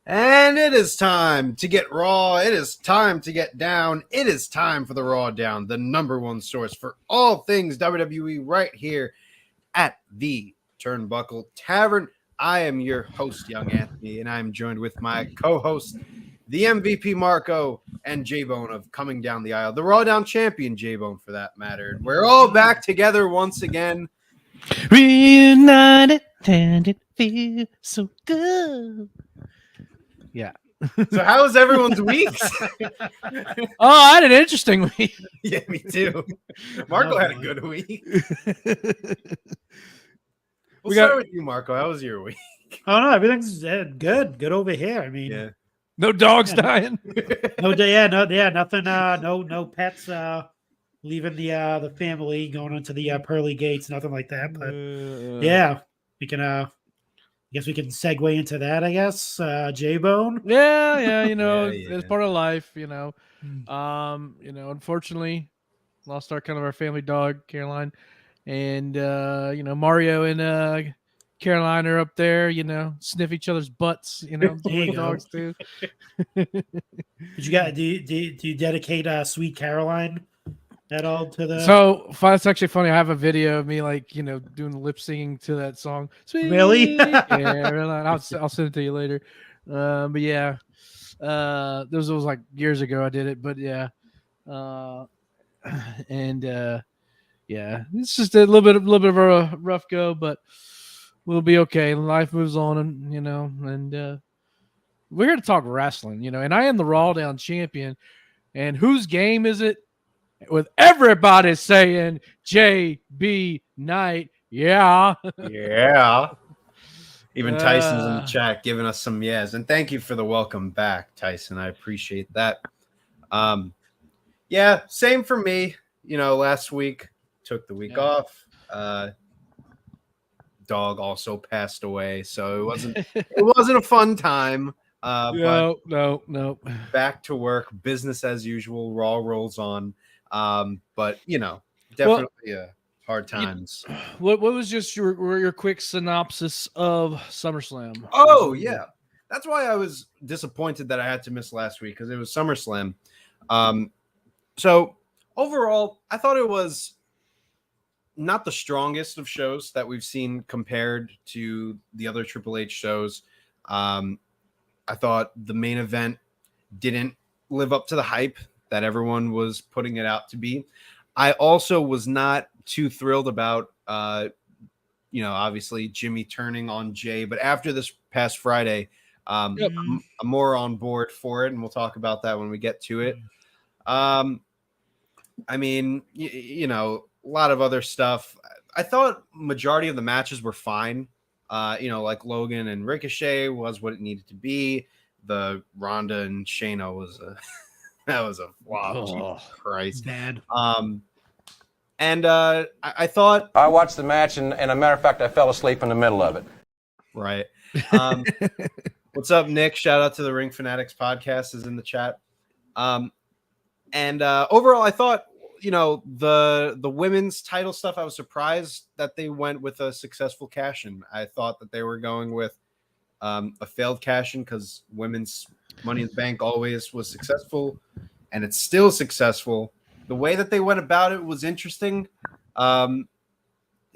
And it is time to get raw. It is time to get down. It is time for the RAWDOWN, the #1 source for all things WWE right here at the Turnbuckle Tavern. I am your host, Young Anthony, and I am joined with my co-host, the MVP Marco, and J-Bone of Coming Down the Aisle, the RAWDOWN champion J-Bone for that matter. We're all back together once again. Reunited, and it feels so good. Yeah. So how was everyone's weeks? I had an interesting week. Yeah, me too. Marco had a good week. We'll start with you, Marco. How was your week? Oh no, everything's good over here. I mean, Yeah. No dogs dying. Nothing. No pets leaving the family, going into the pearly gates, nothing like that. But yeah, we can. I guess we can segue into that. I guess J-Bone. Yeah. Yeah. It's part of life. Unfortunately, lost our family dog, Caroline, and Mario and Caroline are up there. Sniff each other's butts. Dogs too. Do you dedicate Sweet Caroline at all to the? So it's actually funny. I have a video of me doing lip singing to that song. Sweet. Really? Yeah, really. I'll send it to you later. But yeah, this was like years ago I did it. But yeah, yeah, it's just a little bit of a rough go, but we'll be okay. Life moves on, and we're here to talk wrestling, and I am the RAWDOWN champion. And whose game is it? With everybody saying JB Knight, yeah. Yeah. Even Tyson's in the chat giving us some yes. And thank you for the welcome back, Tyson. I appreciate that. Yeah, same for me. Last week took the week off. Dog also passed away, so it wasn't a fun time. No. Back to work, business as usual. Raw rolls on. But definitely hard times. What was just your quick synopsis of SummerSlam? Oh yeah, that's why I was disappointed that I had to miss last week, because it was SummerSlam. So overall, I thought it was not the strongest of shows that we've seen compared to the other Triple H shows. I thought the main event didn't live up to the hype that everyone was putting it out to be. I also was not too thrilled about, obviously Jimmy turning on Jay, but after this past Friday, I'm more on board for it, and we'll talk about that when we get to it. I mean, a lot of other stuff. I thought majority of the matches were fine. Like Logan and Ricochet was what it needed to be. The Ronda and Shayna was that was a flop. Oh, Jesus Christ. Bad. I thought I watched the match, and a matter of fact, I fell asleep in the middle of it. Right. What's up, Nick? Shout out to the Ring Fanatics podcast is in the chat. Overall, I thought, the women's title stuff, I was surprised that they went with a successful cash-in. I thought that they were going with a failed cash-in, because women's Money in the Bank always was successful, and it's still successful. The way that they went about it was interesting. It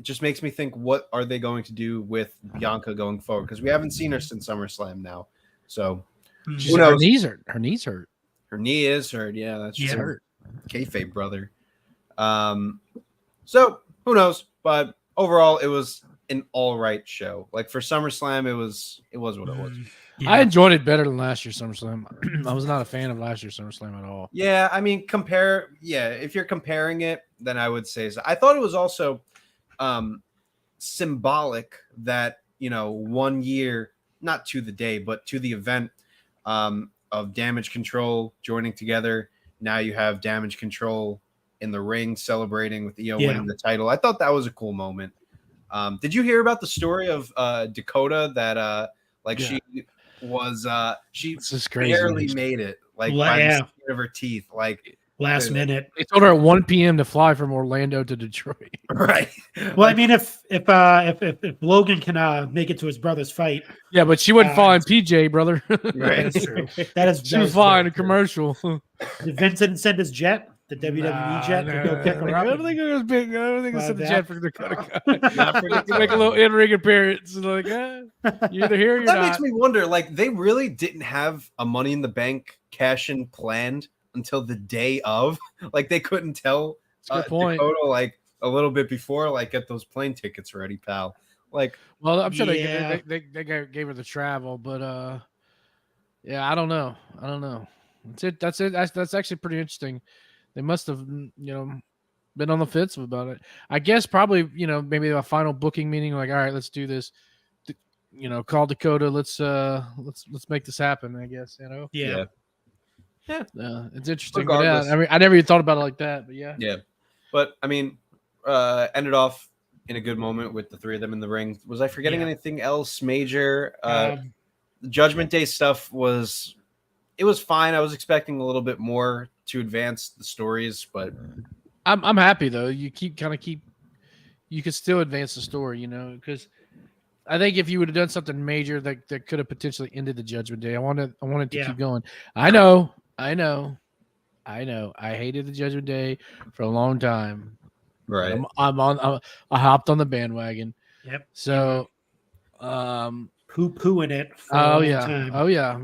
just makes me think, what are they going to do with Bianca going forward? Because we haven't seen her since SummerSlam now. So who knows? Her knee's hurt. Her knee is hurt. Yeah, that's just hurt. Kayfabe, brother. So who knows? But overall, it was an all right show. Like for SummerSlam, it was what it was. Yeah. I enjoyed it better than last year's SummerSlam. I was not a fan of last year's SummerSlam at all. Yeah, I mean, if you're comparing it, then I would say so. I thought it was also symbolic that, 1 year, not to the day, but to the event of Damage Control joining together. Now you have Damage Control in the ring celebrating with Io winning the title. I thought that was a cool moment. Did you hear about the story of Dakota that she was she barely made it, like by the skin of her teeth, like last minute. They told her at 1 p.m. to fly from Orlando to Detroit. Right. Well, I mean, if Logan can make it to his brother's fight, yeah, but she wouldn't fly in PJ, brother. Right. That's true. She was flying a commercial. Did Vince didn't send his jet, the WWE jet, to go pick her up? I don't think it was big. I don't think it sent the jet for Dakota. To make a little in-ring appearance. Like, you're either here or you're that not. makes me wonder. Like, they really didn't have a Money in the Bank cash-in planned until the day of. Like, they couldn't tell Dakota like a little bit before, like, get those plane tickets ready, pal. Like, well, I'm sure they gave her the travel, but I don't know. That's it. That's actually pretty interesting. They must have, been on the fence about it. I guess probably, maybe a final booking meeting. Like, all right, let's do this. Call Dakota. Let's make this happen. I guess. Yeah. It's interesting. But I mean, I never even thought about it like that. But yeah. But I mean, ended off in a good moment with the three of them in the ring. Was I forgetting anything else major? The Judgment Day stuff was fine. I was expecting a little bit more to advance the stories, but I'm happy though. You you could still advance the story, because I think if you would have done something major that could have potentially ended the Judgment Day, I wanted to keep going. I know. I hated the Judgment Day for a long time. Right. I hopped on the bandwagon. Yep. So, poo-pooing it for a long time. Oh yeah,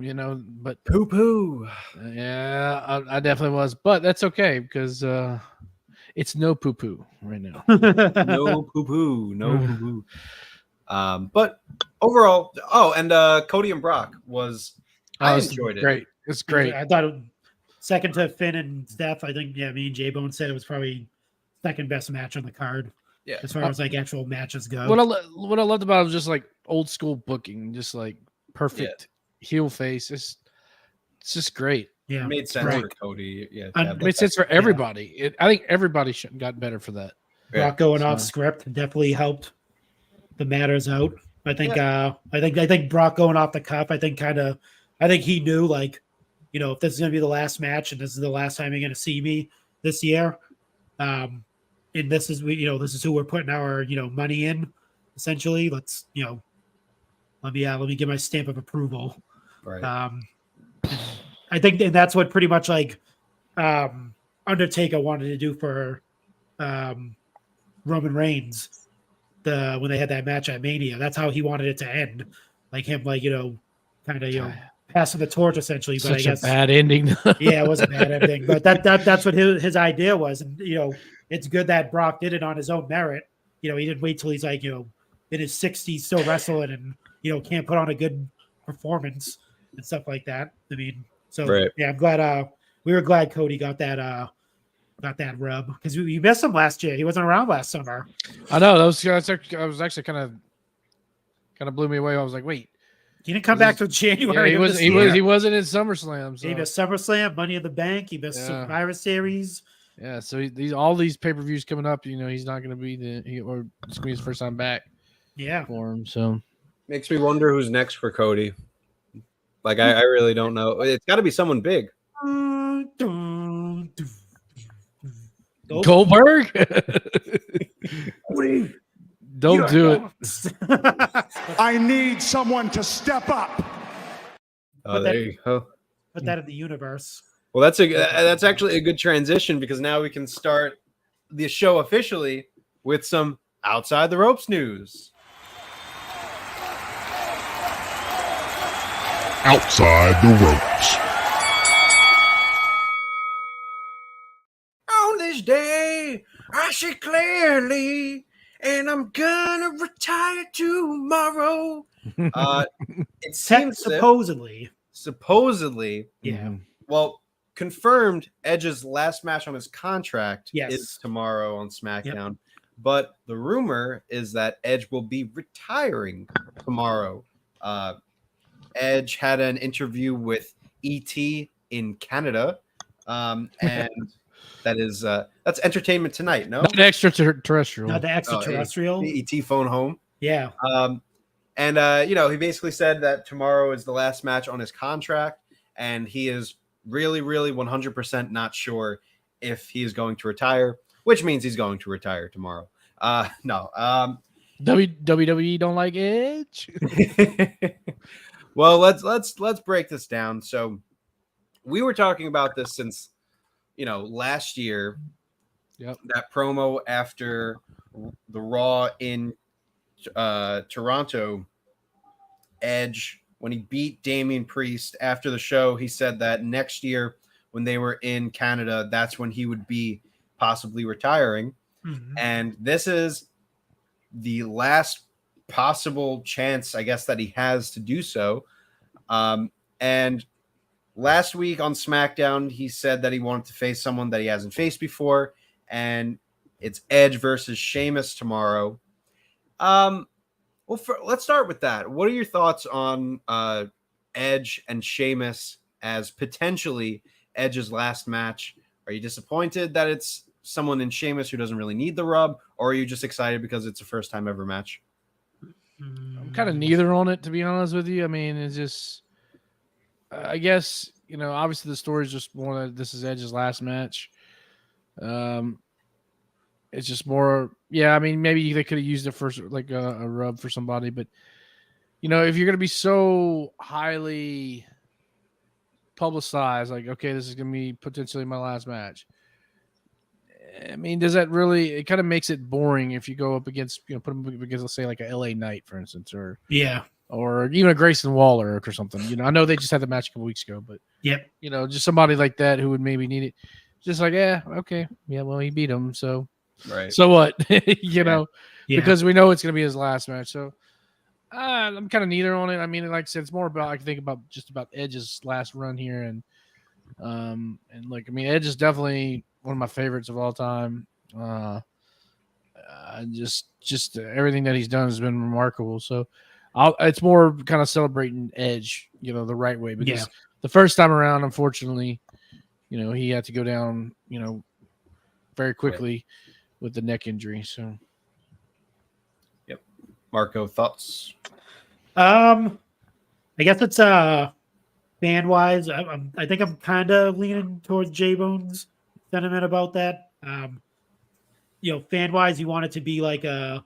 but poo-poo. Yeah, I definitely was, but that's okay because it's no poo-poo right now. No poo-poo, no poo-poo. But overall, and Cody and Brock I enjoyed it. Great, it's great. I thought second to Finn and Seth. I think me and J-Bone said it was probably second best match on the card. Yeah, as far as like actual matches go. What I loved about it was just like old school booking, just like perfect heel face. It's just great. Yeah, it made sense for Cody. Yeah, it made sense for everybody. Yeah. I think everybody should got better for that. Brock going off script definitely helped the matters out. I think. I think Brock going off the cuff. I think he knew, like, if this is going to be the last match and this is the last time you're going to see me this year. And this is this is who we're putting our money in, essentially. Let's let me give my stamp of approval. Right. I think, and that's what pretty much like Undertaker wanted to do for Roman Reigns when they had that match at Mania. That's how he wanted it to end, like him, like passing the torch essentially. But Such I guess a bad ending. Yeah, it was a bad ending. But that's what his idea was, and it's good that Brock did it on his own merit. He didn't wait till he's like in his 60s still wrestling and can't put on a good performance and stuff like that. I mean, so right. Yeah, I'm glad we were glad Cody got that rub because we missed him last year. He wasn't around last summer. I know I was actually kind of blew me away. I was like, wait. He didn't come back till January. Yeah, he wasn't in SummerSlam. So. He missed SummerSlam, Money in the Bank. He missed Survivor Series. Yeah, so all these pay-per-views coming up, he's not going to be or it's going to be his first time back. Yeah, for him. So makes me wonder who's next for Cody. Like I really don't know. It's got to be someone big. Goldberg. Don't do it. I need someone to step up. Oh, there you go. Put that in the universe. Well, that's actually a good transition because now we can start the show officially with some outside the ropes news. Outside the ropes. On this day, I see clearly and I'm gonna retire tomorrow. It seems supposedly, yeah. well, confirmed Edge's last match on his contract Yes. is tomorrow on SmackDown. But the rumor is that Edge will be retiring tomorrow. Edge had an interview with ET in Canada, and that's Entertainment Tonight. No, Not extraterrestrial. Not the extraterrestrial. The ET phone home. Yeah. And he basically said that tomorrow is the last match on his contract, and he is really, really 100% not sure if he is going to retire, which means he's going to retire tomorrow. No. WWE don't like Edge. Well, let's break this down. So we were talking about this since last year. Yep. That promo after the Raw in Toronto, Edge, when he beat Damian Priest after the show, he said that next year when they were in Canada, that's when he would be possibly retiring. Mhm. And this is the last possible chance, I guess, that he has to do so. And last week on SmackDown, he said that he wanted to face someone that he hasn't faced before, and it's Edge versus Sheamus tomorrow. Let's start with that. What are your thoughts on Edge and Sheamus as potentially Edge's last match? Are you disappointed that it's someone in Sheamus who doesn't really need the rub, or are you just excited because it's a first time ever match? I'm kind of neither on it, to be honest with you. I mean, it's just, I guess, obviously the story is just more that this is Edge's last match. It's just more, I mean, maybe they could have used it for like a rub for somebody, but if you're going to be so highly publicized, like, okay, this is going to be potentially my last match. I mean, does that really? It kind of makes it boring if you go up against, put them up against, let's say, like a LA Knight, for instance, or even a Grayson Waller or something. I know they just had the match a couple weeks ago, but just somebody like that who would maybe need it. Just like, okay, well, he beat him, so right. So what? Because we know it's going to be his last match. So I'm kind of neither on it. I mean, like I said, it's more about I can think about just about Edge's last run here, and like, I mean, Edge is definitely one of my favorites of all time. Just everything that he's done has been remarkable. So it's more kind of celebrating Edge, the right way, because the first time around, unfortunately, he had to go down, very quickly with the neck injury. So, yep. Marco, thoughts? I guess it's fan wise. I think I'm kind of leaning towards J-Bone's sentiment about that. Fan wise, you want it to be like a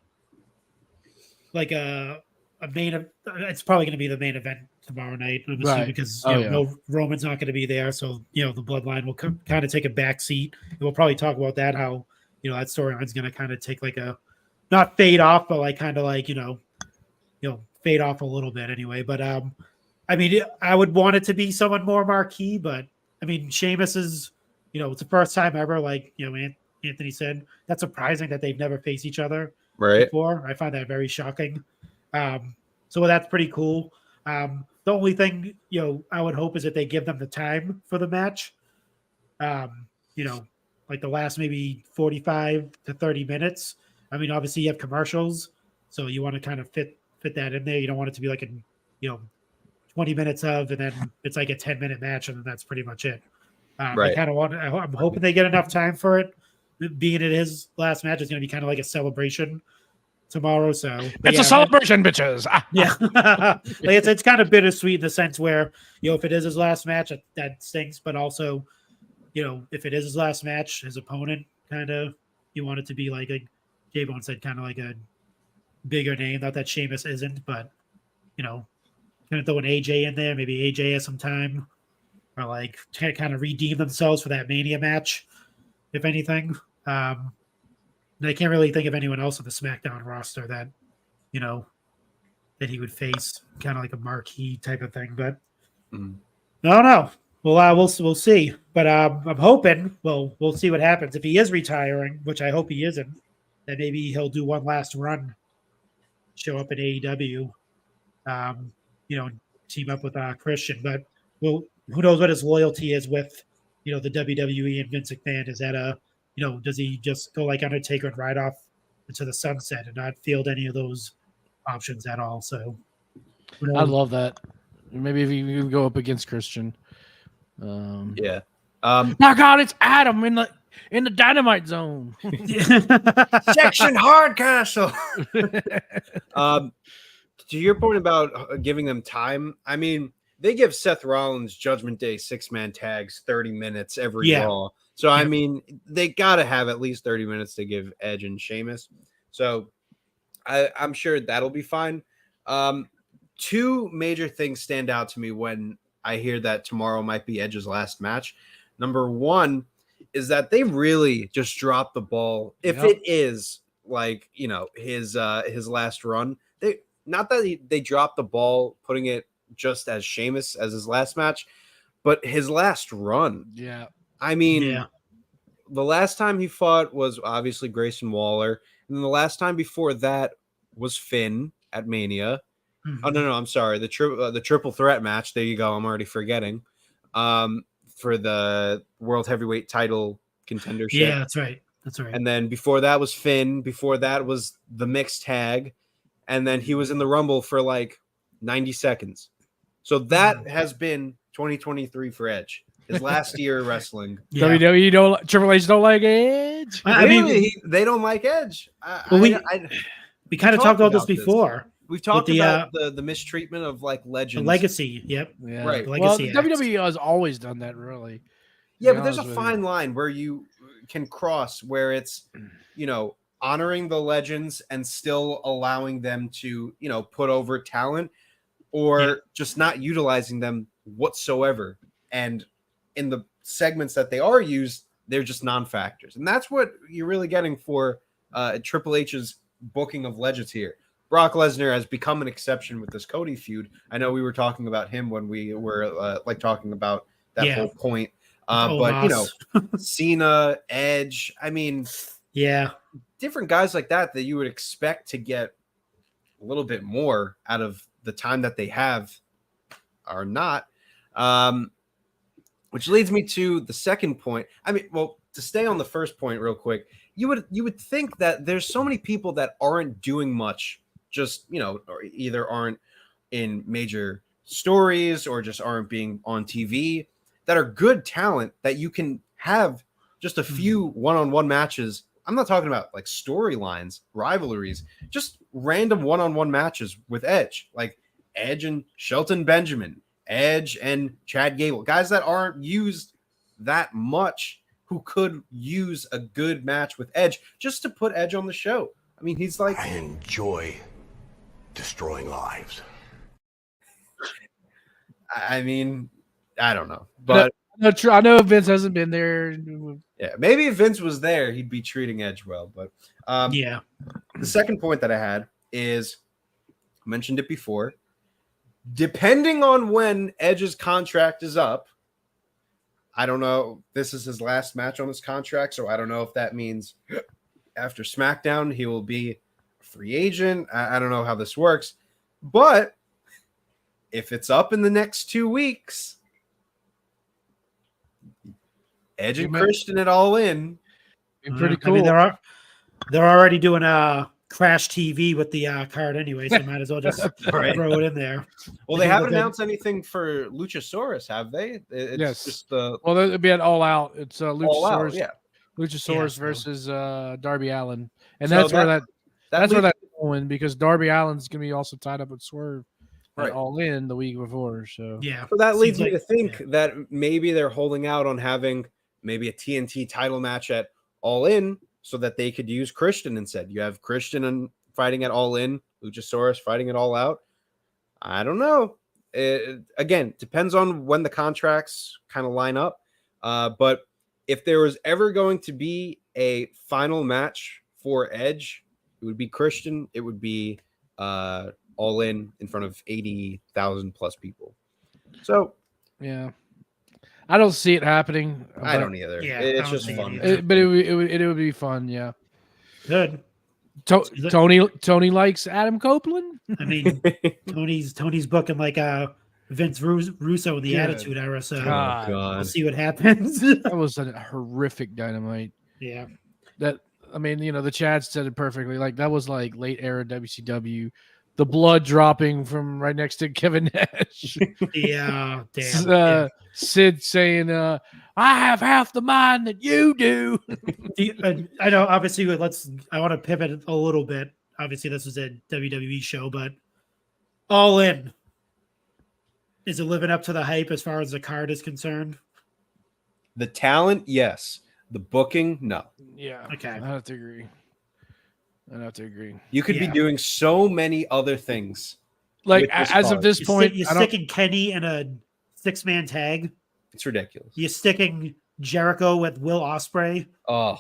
main. It's probably going to be the main event tomorrow night, I'm assuming, because no Roman's not going to be there, so the Bloodline will kind of take a back seat. And we'll probably talk about that, how that storyline's going to kind of take like a not fade off, but like kind of like fade off a little bit anyway. But I mean, I would want it to be someone more marquee, but I mean, Sheamus is it's the first time ever, like Anthony said. That's surprising that they've never faced each other before. I find that very shocking. So that's pretty cool. The only thing I would hope is that they give them the time for the match. Like the last maybe 45 to 30 minutes. I mean, obviously you have commercials, so you want to kind of fit that in there. You don't want it to be like 20 minutes of, and then it's like a 10-minute match, and then that's pretty much it. I kind of I'm hoping they get enough time for it. Being it his last match is going to be kind of like a celebration tomorrow. So it's a celebration, bitches. Yeah, like it's kind of bittersweet in the sense where if it is his last match, that stinks, but also if it is his last match, his opponent kind of you want it to be like J-Bone said, kind of like a bigger name. Not that Sheamus isn't, but kind of throw an AJ in there. Maybe AJ has some time, or like to kind of redeem themselves for that Mania match, if anything. I can't really think of anyone else on the SmackDown roster that that he would face, kind of like a marquee type of thing. But I don't know. Well, we'll see. But I'm hoping. Well, we'll see what happens if he is retiring, which I hope he isn't. that maybe he'll do one last run, show up in AEW, team up with Christian. But well, who knows what his loyalty is with, the WWE and Vince McMahon? Is that does he just go like Undertaker and ride off into the sunset and not field any of those options at all? So I love that. Maybe if you go up against Christian. Yeah. My God, it's Adam in the Dynamite Zone. Section Hardcastle. To your point about giving them time, I mean, they give Seth Rollins Judgment Day 6-man tags 30 minutes every Raw. So, I mean, they got to have at least 30 minutes to give Edge and Sheamus. So, I'm sure that'll be fine. Two major things stand out to me when I hear that tomorrow might be Edge's last match. Number one is that they really just dropped the ball. If it is like, his last run, they dropped the ball putting it just as Sheamus as his last match, but his last run. Yeah. I mean, the last time he fought was obviously Grayson Waller. And then the last time before that was Finn at Mania. Mm-hmm. Oh, no, I'm sorry. The triple threat match. There you go. I'm already forgetting. For the World Heavyweight title contendership. Yeah, that's right. And then before that was Finn. Before that was the mixed tag. And then he was in the Rumble for like 90 seconds. So that has been 2023 for Edge. His last year wrestling. WWE Triple H don't like Edge. They don't like Edge. We kind of talked about this before. We've talked about the mistreatment of like legends. The legacy. Yep. Yeah. Right. Legacy WWE has always done that, really. Yeah, but there's a fine line where you can cross where it's, honoring the legends and still allowing them to, put over talent or just not utilizing them whatsoever. And in the segments that they are used, they're just non-factors. And that's what you're really getting for Triple H's booking of legends here. Brock Lesnar has become an exception with this Cody feud. I know we were talking about him when we were talking about that whole point. But, Cena, Edge, I mean, different guys like that you would expect to get a little bit more out of the time that they have are not. Which leads me to the second point. I mean, well, to stay on the first point real quick, you would think that there's so many people that aren't doing much, just, or either aren't in major stories or just aren't being on TV, that are good talent that you can have just a few one-on-one matches. I'm not talking about like storylines, rivalries, just random one-on-one matches with Edge, like Edge and Shelton Benjamin, Edge and Chad Gable, guys that aren't used that much who could use a good match with Edge just to put Edge on the show. I mean, he's like, I enjoy destroying lives. I mean, I don't know, but I know Vince hasn't been there. Yeah, maybe if Vince was there, he'd be treating Edge well. But the second point that I had is, I mentioned it before, depending on when Edge's contract is up, I don't know. This is his last match on his contract, so I don't know if that means after SmackDown he will be a free agent. I don't know how this works, but if it's up in the next 2 weeks, Edge and Christian at All In. Pretty cool. I mean, they're already doing Crash TV with the card anyway, so might as well just throw it in there. Well, they haven't announced anything for Luchasaurus, have they? It's just well, it'll be at All Out. It's Luchasaurus. All Out, yeah. Luchasaurus versus Darby Allin, and that's where that's going, because Darby Allin's gonna be also tied up with Swerve at All In the week before. So so that leads me to think that maybe they're holding out on having maybe a TNT title match at All In so that they could use Christian instead. You have Christian and fighting at All In, Luchasaurus fighting it All Out. I don't know. Again, depends on when the contracts kind of line up. But if there was ever going to be a final match for Edge, it would be Christian. It would be All In front of 80,000 plus people. So, yeah. I don't see it happening. I don't either. Yeah, it's just fun. But it would be fun, yeah. Good. Tony likes Adam Copeland. I mean, Tony's booking like Vince Russo in the Good Attitude Era, so God. we'll see what happens. That was a horrific Dynamite. Yeah. The Chad said it perfectly. Like that was like late era WCW. The blood dropping from right next to Kevin Nash. Yeah, damn. Sid saying, "I have half the mind that you do." I know. Obviously, I want to pivot a little bit. Obviously, this was a WWE show, but All In, is it living up to the hype as far as the card is concerned? The talent, yes. The booking, no. Yeah. Okay. I have to agree. You could be doing so many other things. Like as of this point, you're sticking Kenny in a 6-man tag. It's ridiculous. You're sticking Jericho with Will Ospreay. Oh,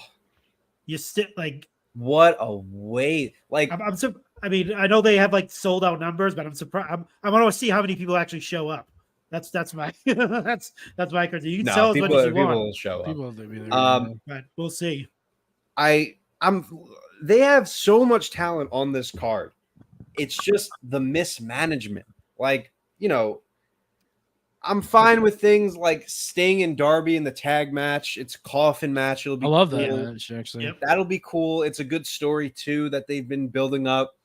You stick like what a way! Like I mean, I know they have like sold out numbers, but I'm surprised. I want to see how many people actually show up. That's my that's my critique. You can sell as much as you people want, will show up. people will be there. but we'll see. They have so much talent on this card. It's just the mismanagement. Like, I'm fine with things like Sting and Darby in the tag match. It's a coffin match. It'll be I love cool. that match, actually. Yep. That'll be cool. It's a good story too that they've been building up.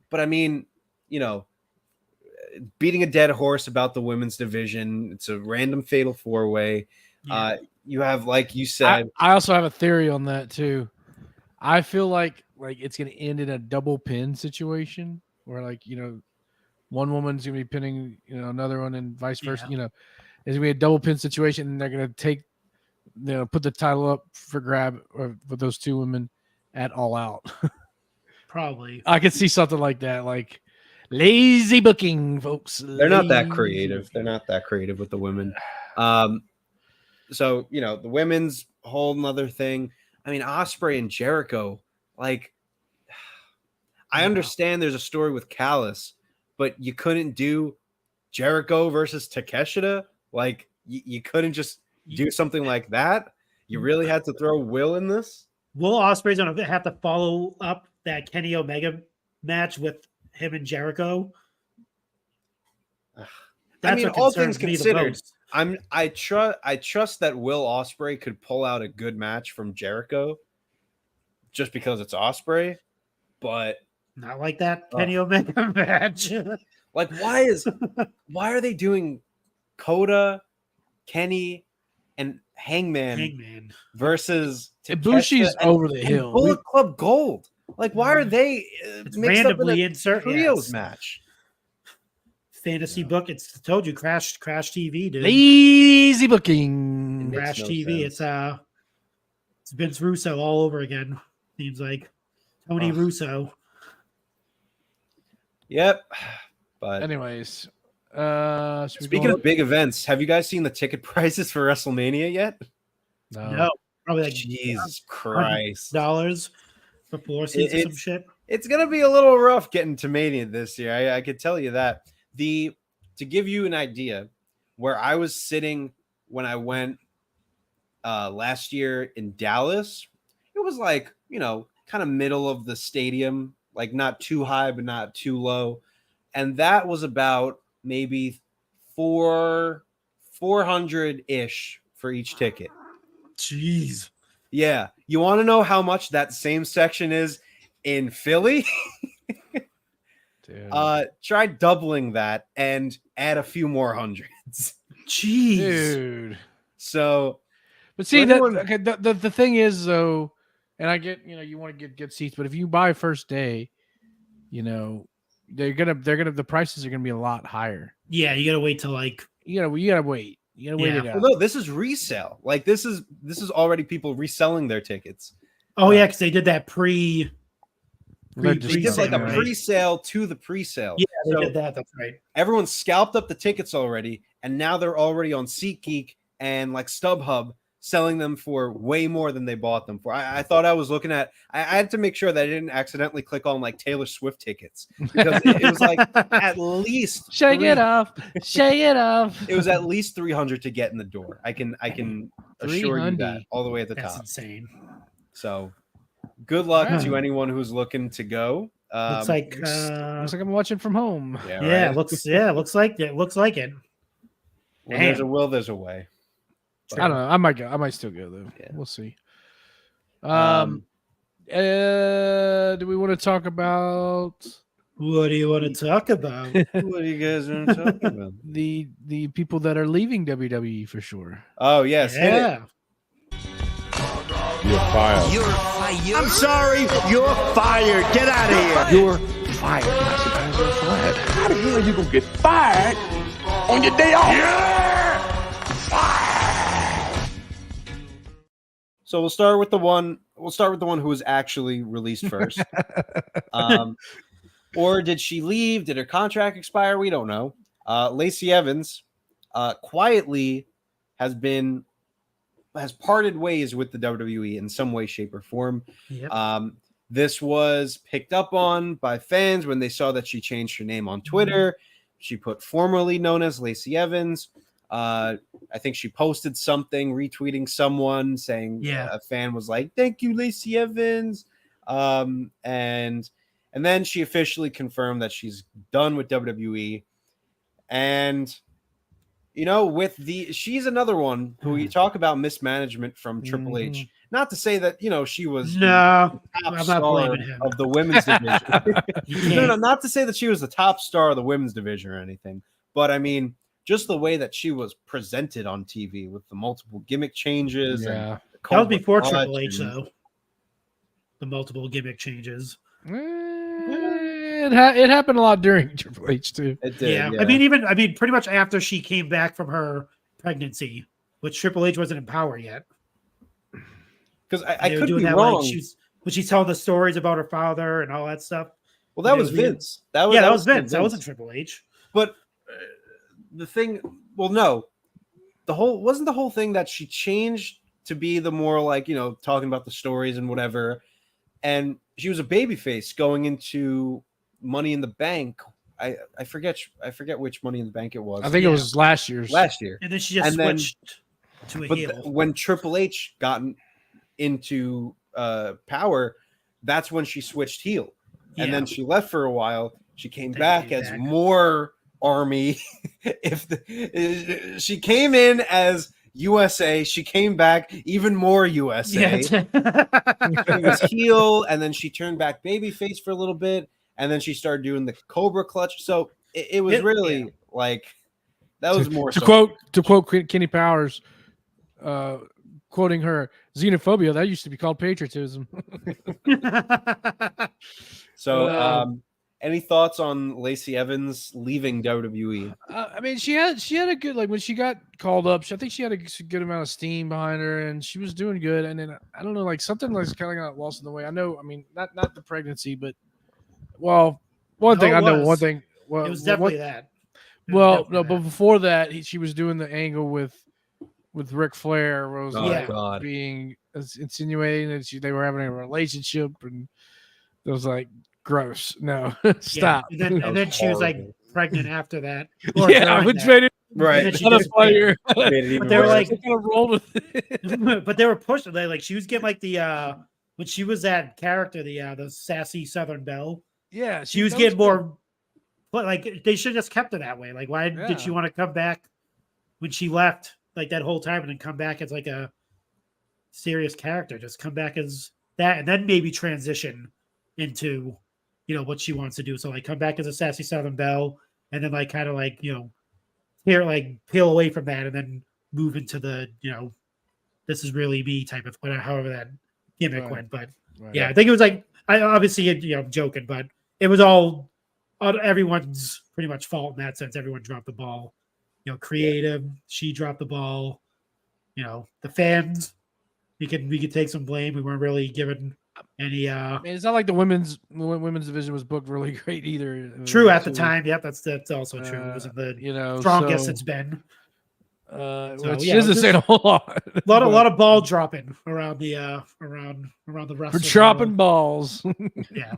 But I mean, beating a dead horse about the women's division. It's a random fatal 4-way. Yeah. You have, like you said, I also have a theory on that too. I feel like it's going to end in a double pin situation where one woman's going to be pinning another one and vice versa. It's going to be a double pin situation, and they're going to take put the title up for grab with those two women at All Out. Probably. I could see something like that, like lazy booking, folks. they're not that creative. They're not that creative with the women. So the women's whole nother thing. I mean, Ospreay and Jericho, like, I understand there's a story with Callis, but you couldn't do Jericho versus Takeshita. Like, you couldn't just do something like that. You really had to throw Will in this. Will Ospreay's going to have to follow up that Kenny Omega match with him and Jericho. I mean, all things considered, I trust that Will Ospreay could pull out a good match from Jericho, just because it's Ospreay, but not like that Kenny Omega match. Like, why are they doing Coda, Kenny, and Hangman versus Ibushi's over the hill. Bullet Club Gold? Like, why are they randomly insert trios match? Fantasy book. It's told you Crash TV, dude. Lazy booking. Crash TV. Sense. It's Vince Russo all over again. Seems like Tony Russo. Yep. But anyways, speaking of big events, have you guys seen the ticket prices for WrestleMania yet? No. Probably like Jesus Christ. $100 for 4 seats or some shit. It's gonna be a little rough getting to Mania this year. I could tell you that. To give you an idea, where I was sitting when I went last year in Dallas, it was like, kind of middle of the stadium, like not too high but not too low, and that was about maybe 400-ish for each ticket. Jeez. Yeah. You want to know how much that same section is in Philly? Try doubling that and add a few more hundreds. Jeez. Dude. So, but see, the thing is, though, and I get, you want to get good seats, but if you buy first day, the prices are gonna be a lot higher. Yeah, you gotta wait till you gotta wait. You gotta wait it out. Well, no, this is resale. Like, this is already people reselling their tickets. Oh yeah, because they did that pre. They did like a pre-sale to the pre-sale. Yeah, they did that. That's right. Everyone scalped up the tickets already, and now they're already on SeatGeek and like StubHub selling them for way more than they bought them for. I thought I was looking at. I had to make sure that I didn't accidentally click on like Taylor Swift tickets, because it was like at least shake it off. It was at least 300 to get in the door. I can assure you that all the way at the top. That's insane. So good luck Yeah. to anyone who's looking to go. Looks like Looks like I'm watching from home. yeah, right. looks like it. Looks like it. When there's a Damn. will, there's a way. I don't know. I might go. I might still go though. Yeah. We'll see. Um, Do we want to talk about What do you want to talk about? what are you guys talking about? the people that are leaving WWE for sure? Oh yes, hit it. Yeah. You're fired. I'm sorry, you're fired. Get out of here. You're fired. I suppose you're fired. How the hell are you gonna get fired on your day off? So we'll start with the one. We'll start with the one who was actually released first. Or did she leave? Did her contract expire? We don't know. Lacey Evans quietly has parted ways with the WWE in some way, shape, or form. Yep. This was picked up on by fans when they saw that she changed her name on Twitter. She put formerly known as Lacey Evans. I think she posted something, retweeting someone saying a fan was like, "Thank you, Lacey Evans." And then she officially confirmed that she's done with WWE. And she's another one who you talk about mismanagement from Triple H. Not to say that she was No, top I'm not star blaming him. of the women's division. You No, can't- not to say that she was the top star of the women's division or anything, but I mean, just the way that she was presented on TV with the multiple gimmick changes. Yeah. And the That was Cobra before Clutch Triple H, and- though. The multiple gimmick changes. It happened a lot during Triple H too. It did. Yeah. I mean, pretty much after she came back from her pregnancy, which Triple H wasn't in power yet. because I They were could doing be that, wrong. like, when she's telling the stories about her father and all that stuff. Well, that They was were doing- Vince. That was Vince. That wasn't Triple H. But the thing, well, no, wasn't the whole thing that she changed to be the more like talking about the stories and whatever, and she was a babyface going into Money in the Bank. I forget which Money in the Bank it was. I think it was last year's. last year. And then she just And then- switched to a But heel. when Triple H got into power, that's when she switched heel, and then she left for a while. She came Then back came as back. more Army. She came in as USA, she came back even more USA. She was heel, and then she turned back babyface for a little bit, and then she started doing the Cobra Clutch. So it was really like that was more. To so quote Kenny Powers, quoting her, xenophobia that used to be called patriotism. So, any thoughts on Lacey Evans leaving WWE? I mean, she had a good, like, when she got called up, I think she had a good amount of steam behind her, and she was doing good. And then I don't know, like something like kind of got lost in the way. I know, I mean, not the pregnancy, but one thing I know, was. one thing. Well, It was definitely that. It was Well, definitely no, that. but before that, she was doing the angle with Ric Flair, where it was Oh, like God. being insinuating that they were having a relationship, and it was like gross. No, stop. Yeah. And then was she was like horrible. pregnant after that. Or Yeah, during which that. made it Right. then she kind of disappeared. funnier. Made it even But they were worse. like- They kind of rolled with it. But they were pushing. Like she was getting like the when she was that character, the sassy Southern Belle. Yeah, She was that getting good. more. But like they should have just kept her that way. Like why Yeah. did she want to come back when she left like that whole time and then come back as like a serious character? Just come back as that and then maybe transition into what she wants to do. So like come back as a sassy Southern Belle and then like kind of like here like peel away from that and then move into the this is really me type of whatever, however that gimmick Right. went. But Right. yeah, I think it was like I obviously I'm joking, but it was all everyone's pretty much fault in that sense. Everyone dropped the ball. Creative, she dropped the ball. The fans, we could take some blame. We weren't really given any I mean, it's not like the women's division was booked really great either. true at the So, time. Yep, that's also true. It wasn't the strongest it's been. Which yeah, isn't saying a whole lot. A lot of ball dropping around the around the For wrestling dropping world. balls. Yeah.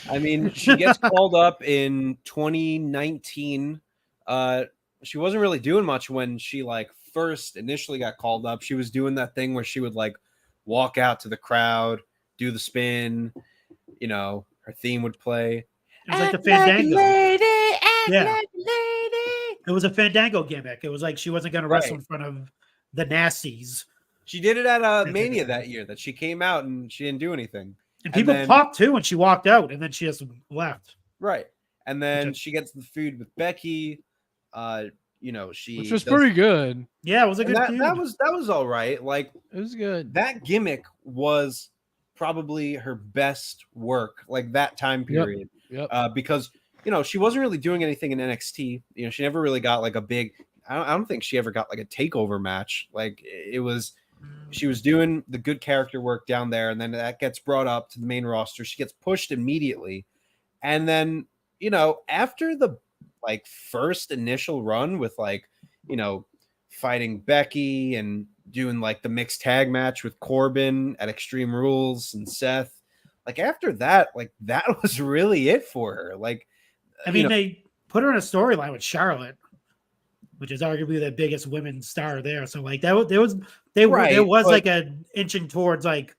I mean, she gets called up in 2019. She wasn't really doing much when she like first initially got called up. She was doing that thing where she would like walk out to the crowd do the spin. You know, her theme would play. It was like the Fandango. Yeah. It was a Fandango gimmick. It was like she wasn't going to wrestle in front of the Nasties. She did it at Mania that year. That she came out and she didn't do anything. And people popped too when she walked out, and then she just left. Right. And then she gets the feud with Becky. You know, which was pretty good. Yeah, it was a good feud. That was all right. Like, it was good. That gimmick was probably her best work, like that time period. Yep. Because you know, she wasn't really doing anything in NXT. You know, she never really got like a big. I don't think she ever got like a takeover match. Like it was, she was doing the good character work down there, and then that gets brought up to the main roster. She gets pushed immediately, and then you know, after the like first initial run with like, you know, fighting Becky and doing like the mixed tag match with Corbin at Extreme Rules and Seth, like after that, like that was really it for her. Like, I mean, they put her in a storyline with Charlotte, which is arguably the biggest women's star there. So like there was like an inching towards like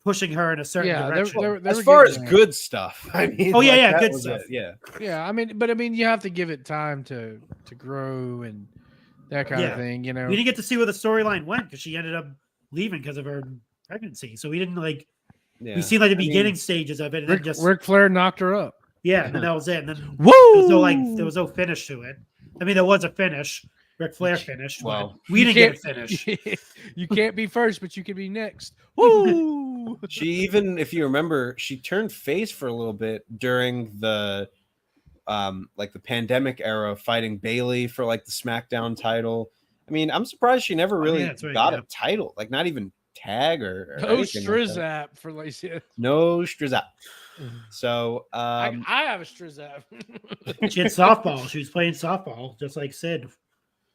pushing her in a certain direction. As far as good stuff, I mean, good stuff. Yeah. I mean, you have to give it time to grow and that kind of thing. You know, we didn't get to see where the storyline went because she ended up leaving because of her pregnancy. So we didn't like. Yeah. We seen like the beginning stages of it, and then just Ric Flair knocked her up. Yeah, and then that was it. And then woo! There was no finish to it. I mean, there was a finish. Ric Flair finished. Well, we didn't get a finish. You can't be first, but you can be next. Woo! She even, if you remember, she turned face for a little bit during the like the pandemic era, fighting Bayley for like the SmackDown title. I mean, I'm surprised she never really got a title, like not even tag or no Strizap for Lacey. No Strizap. So I have a Strizap. She had softball. She was playing softball, just like Sid.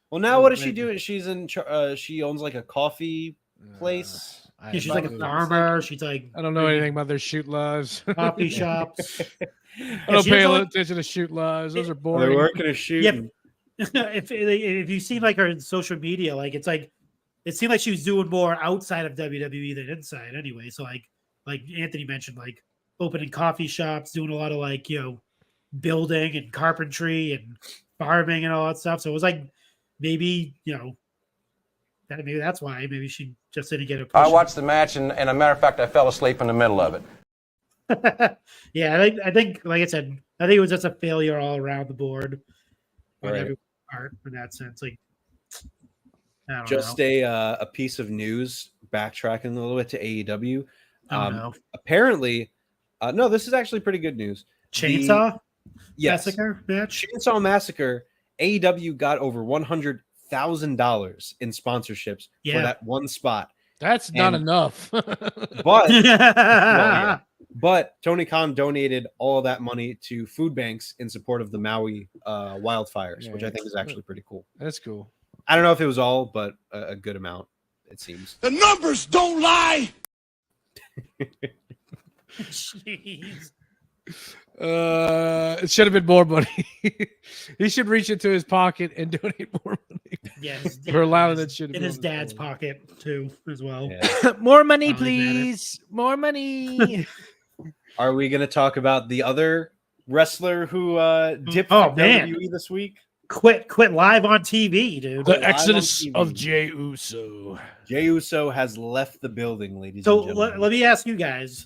Well, now what does she do? She's in. She owns like a coffee place. Yeah, she's like a farmer. She's like. I don't know anything about their shoot lives. Coffee shops. I don't pay attention to shoot lives. Those are boring. They're working a shoot. Yeah. If you see like her social media, like it's like it seemed like she was doing more outside of WWE than inside. Anyway, so like Anthony mentioned, like opening coffee shops, doing a lot of like building and carpentry and farming and all that stuff. So it was like. Maybe, maybe that's why. Maybe she just didn't get a push. I watched the match, and as a matter of fact, I fell asleep in the middle of it. Yeah, I think, like I said, I think it was just a failure all around the board on every part in that sense. Like, I don't know. A piece of news, backtracking a little bit to AEW. No. Apparently, no, this is actually pretty good news. Chainsaw Massacre match? Chainsaw Massacre. AEW got over $100,000 in sponsorships for that one spot. That's not enough. But Tony Khan donated all of that money to food banks in support of the Maui wildfires, which I think is actually pretty cool. That's cool. I don't know if it was all, but a good amount, it seems. The numbers don't lie. Jeez. It should have been more money. He should reach into his pocket and donate more money. Yeah, for allowing that shit in his dad's pocket too, as well. Yeah. More money, please. More money. Are we going to talk about the other wrestler who dipped from WWE this week? Quit live on TV, dude. The exodus of Jey Uso. Jey Uso has left the building, ladies and gentlemen. So let me ask you guys.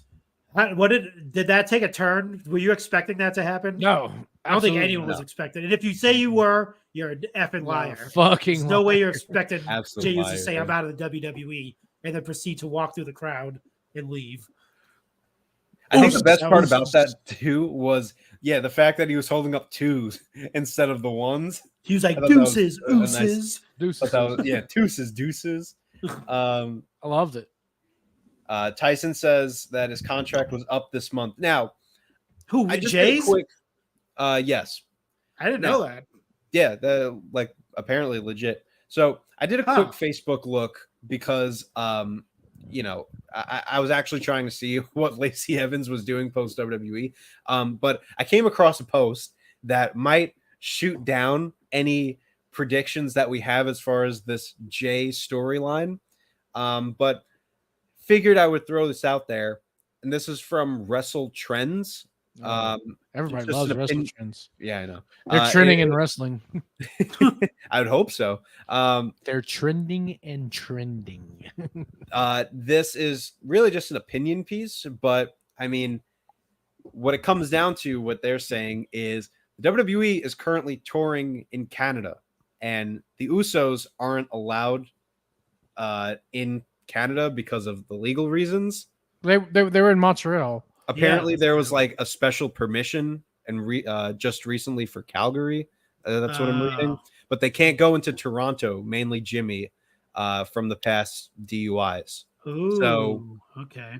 What did that take a turn? Were you expecting that to happen? No, I don't think anyone was expecting. And if you say you were, you're an effing liar. Fucking There's no way you're expecting Jey Uso to say I'm out of the WWE and then proceed to walk through the crowd and leave. I think the best part about that too was the fact that he was holding up twos instead of the ones. He was like deuces, ooses, deuces, deuces. I loved it. Tyson says that his contract was up this month. Now, who? Jay's? Yes, I didn't know that. Yeah, apparently legit. So I did a quick Facebook look because I was actually trying to see what Lacey Evans was doing post WWE. But I came across a post that might shoot down any predictions that we have as far as this Jay storyline. But figured I would throw this out there. and this is from Wrestle Trends. Everybody just loves an wrestling opinion- trends. Yeah, I know. They're trending in wrestling. I would hope so. They're trending and trending. This is really just an opinion piece, but I mean, what it comes down to, what they're saying is the WWE is currently touring in Canada, and the Usos aren't allowed in Canada because of the legal reasons. They were in Montreal. Apparently, there was like a special permission and just recently for Calgary. That's what I'm reading. But they can't go into Toronto, mainly Jimmy, from the past DUIs. Ooh, okay.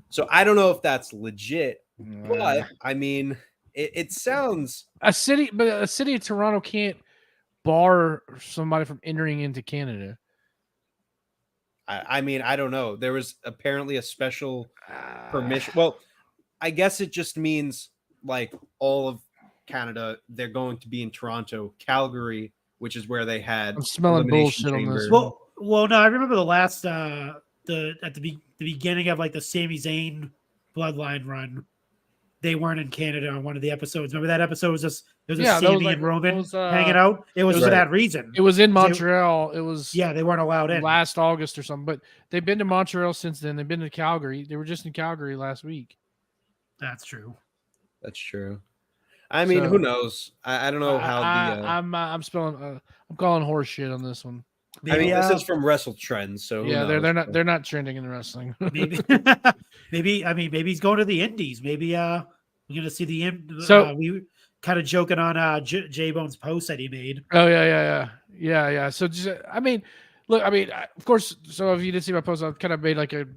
So I don't know if that's legit, but I mean, it sounds A city of Toronto can't bar somebody from entering into Canada. I mean, I don't know. There was apparently a special permission. Well, I guess it just means like all of Canada, they're going to be in Toronto, Calgary, which is where they had. I'm smelling Elimination bullshit on this. Chamber. Well, no, I remember the last the beginning of like the Sami Zayn bloodline run. They weren't in Canada on one of the episodes. Remember that episode was just it was Yeah, that Sami was like- and Roman it was, hanging out. It was it for was- that reason. It was in Montreal. It was They weren't allowed in. last August or something. But they've been to Montreal since then. They've been to Calgary. They were just in Calgary last week. That's true. That's true. I mean, So- who knows? I don't know how I'm spelling. I'm calling horse shit on this one. I mean, this is from Wrestle Trends, so who Yeah, knows? they're not trending in wrestling. maybe maybe he's going to the Indies. Maybe we're gonna see the So- we kind of joking on J Bone's post that he made. Oh yeah. So just, I mean, look, of course. So if you didn't see my post, I kind of made like a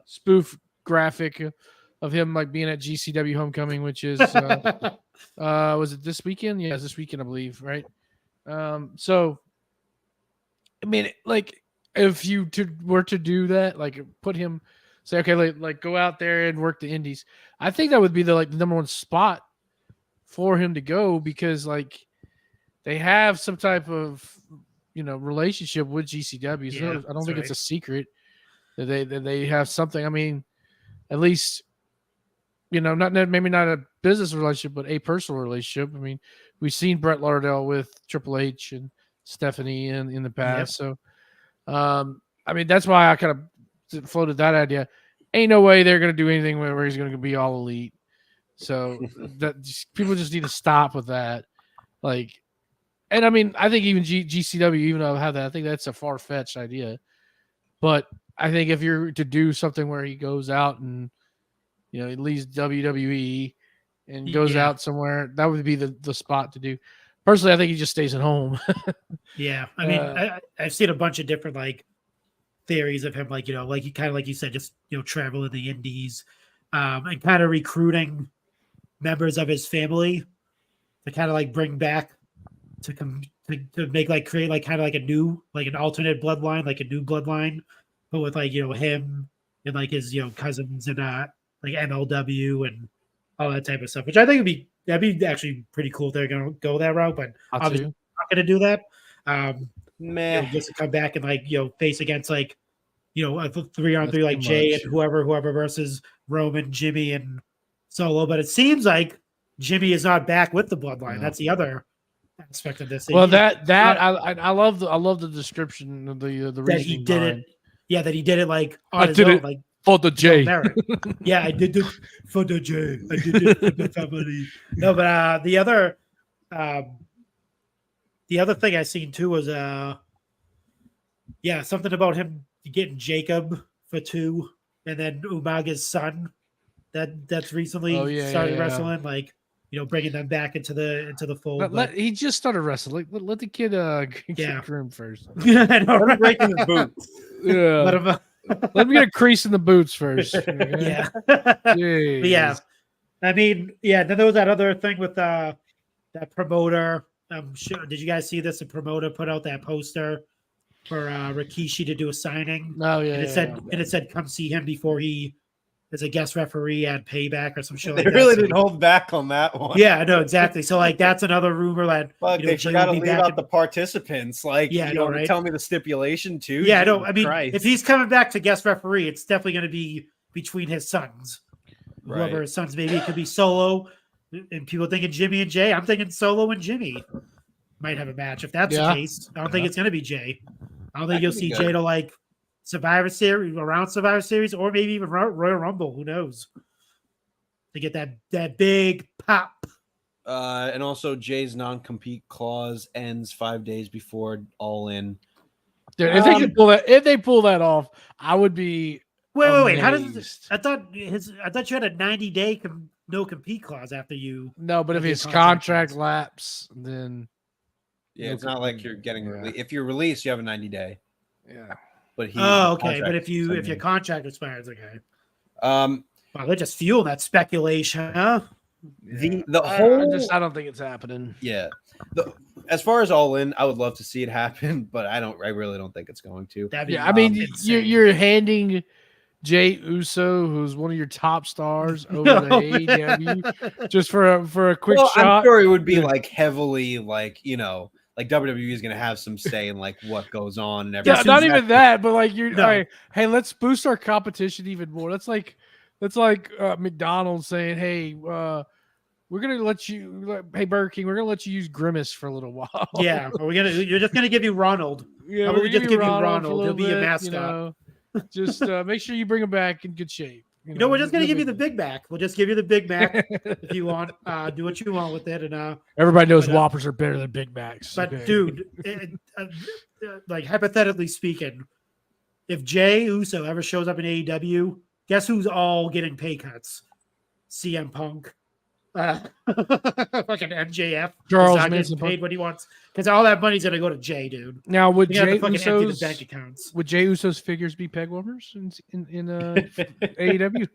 spoof graphic of him like being at GCW Homecoming, which is was it this weekend? Yeah, it's this weekend, I believe, right? So I mean, like if you were to do that, like put him, say, okay, like go out there and work the indies. I think that would be the number one spot for him to go, because like they have some type of relationship with GCW. So Yeah, I don't think it's a right. secret that they have something. I mean, at least maybe not a business relationship, but a personal relationship. I mean, we've seen Brett Lardell with Triple H and Stephanie in the past. So, I mean, that's why I kind of floated that idea. Ain't no way they're going to do anything where he's going to be all elite. So people just need to stop with that. Like, and I mean, I think even GCW, even though I have that, I think that's a far-fetched idea. But I think if you're to do something where he goes out and, he leaves WWE and goes out somewhere, that would be the spot to do. Personally, I think he just stays at home. Yeah, I mean, I've seen a bunch of different like theories of him, like like he kind of like you said, just travel in the Indies, and kind of recruiting members of his family to kind of like bring back to make like create like kind of like a new like an alternate bloodline, like a new bloodline, but with like him and like his cousins and like MLW and all that type of stuff, which I think that'd be actually pretty cool if they're gonna go that route, but obviously not gonna do that. Just to come back and like face against like a 3-on-3 like Jay and whoever versus Roman, Jimmy, and Solo. But it seems like Jimmy is not back with the bloodline. No. That's the other aspect of this. Well, I love the description of the reasoning that he did behind. it. Yeah, that he did it like on I his did own, it like for the J. merit. Yeah, I did it for the J. I did it for the family. No, but the other thing I seen too was something about him getting Jacob for 2, and then Umaga's son that's recently started wrestling, like bringing them back into the fold. He just started wrestling. Let the kid get groomed first. I know, right? breaking his boots. Yeah. Let him, Let me get a crease in the boots first. Okay? yeah. Jeez. But yeah, I mean, then there was that other thing with that promoter. I'm sure. Did you guys see this? The promoter put out that poster for Rikishi to do a signing. Oh yeah. And it said, "Come see him before he is a guest referee at Payback" or some shit. They like really that. didn't hold back on that one. Yeah, I know exactly. So like that's another rumor that Fuck, they Jay forgot to will be leave back out the participants. Like, Yeah, I know, right? tell me the stipulation too. Yeah, no. Jesus I mean, Christ. if he's coming back to guest referee, it's definitely going to be between his sons. Right. Whoever his sons maybe it could be Solo, and people thinking Jimmy and Jay. I'm thinking Solo and Jimmy might have a match. If that's the case, I don't think it's going to be Jay. I don't think you'll see Jay to like Survivor Series, around Survivor Series, or maybe even Royal Rumble. Who knows? To get that big pop. And also Jay's non-compete clause ends 5 days before All In. Dude, if they can pull that, if they pull that off, I would be. Wait. How does amazed. I thought you had a 90-day no compete clause after you. No, but if your his contract lapse, then Yeah, it's not like you're getting released. If you're released, you have a 90-day. yeah. But okay. But if your contract expires, okay. Wow, they're just fueling that speculation, huh? The whole I don't think it's happening. Yeah. As far as All In, I would love to see it happen, but I really don't think it's going to. Yeah, I mean, you're handing Jay Uso, who's one of your top stars, over to AEW just for a quick shot. I'm sure it would be like heavily like WWE is going to have some say in like what goes on and everything. Yeah, not even that, but like all right, hey, let's boost our competition even more. That's like McDonald's saying, hey, we're gonna let you, hey Burger King, we're gonna let you use Grimace for a little while. Yeah, you're just gonna give you Ronald. Yeah, we're just give you Ronald. He'll be a mascot. Just make sure you bring him back in good shape. We're just gonna give you the Big Mac. We'll just give you the Big Mac if you want. Do what you want with it, and everybody knows Whoppers are better than Big Macs. But dude, like hypothetically speaking, if Jay Uso ever shows up in AEW, guess who's all getting pay cuts? CM Punk, fucking MJF. Charles not Manson getting paid what he wants because all that money's gonna go to Jay, dude. Now would Jay Uso's bank accounts? Would Jay Uso's figures be peg warmers in AEW?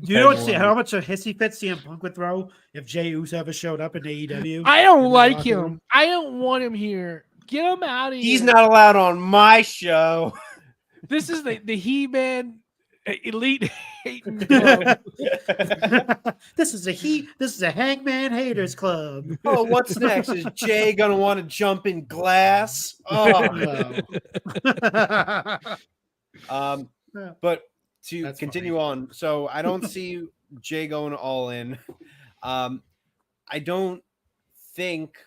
Do you know how much a hissy fit CM Punk would throw if Jay Uso ever showed up in AEW? I don't like him. I don't want him here. Get him out of here. He's not allowed on my show. This is the He-Man Elite hating club. This is a Hangman haters club. Oh, what's next? Is Jay gonna want to jump in glass? Oh no. But to That's continue on, so I don't see Jay going All In. I don't think.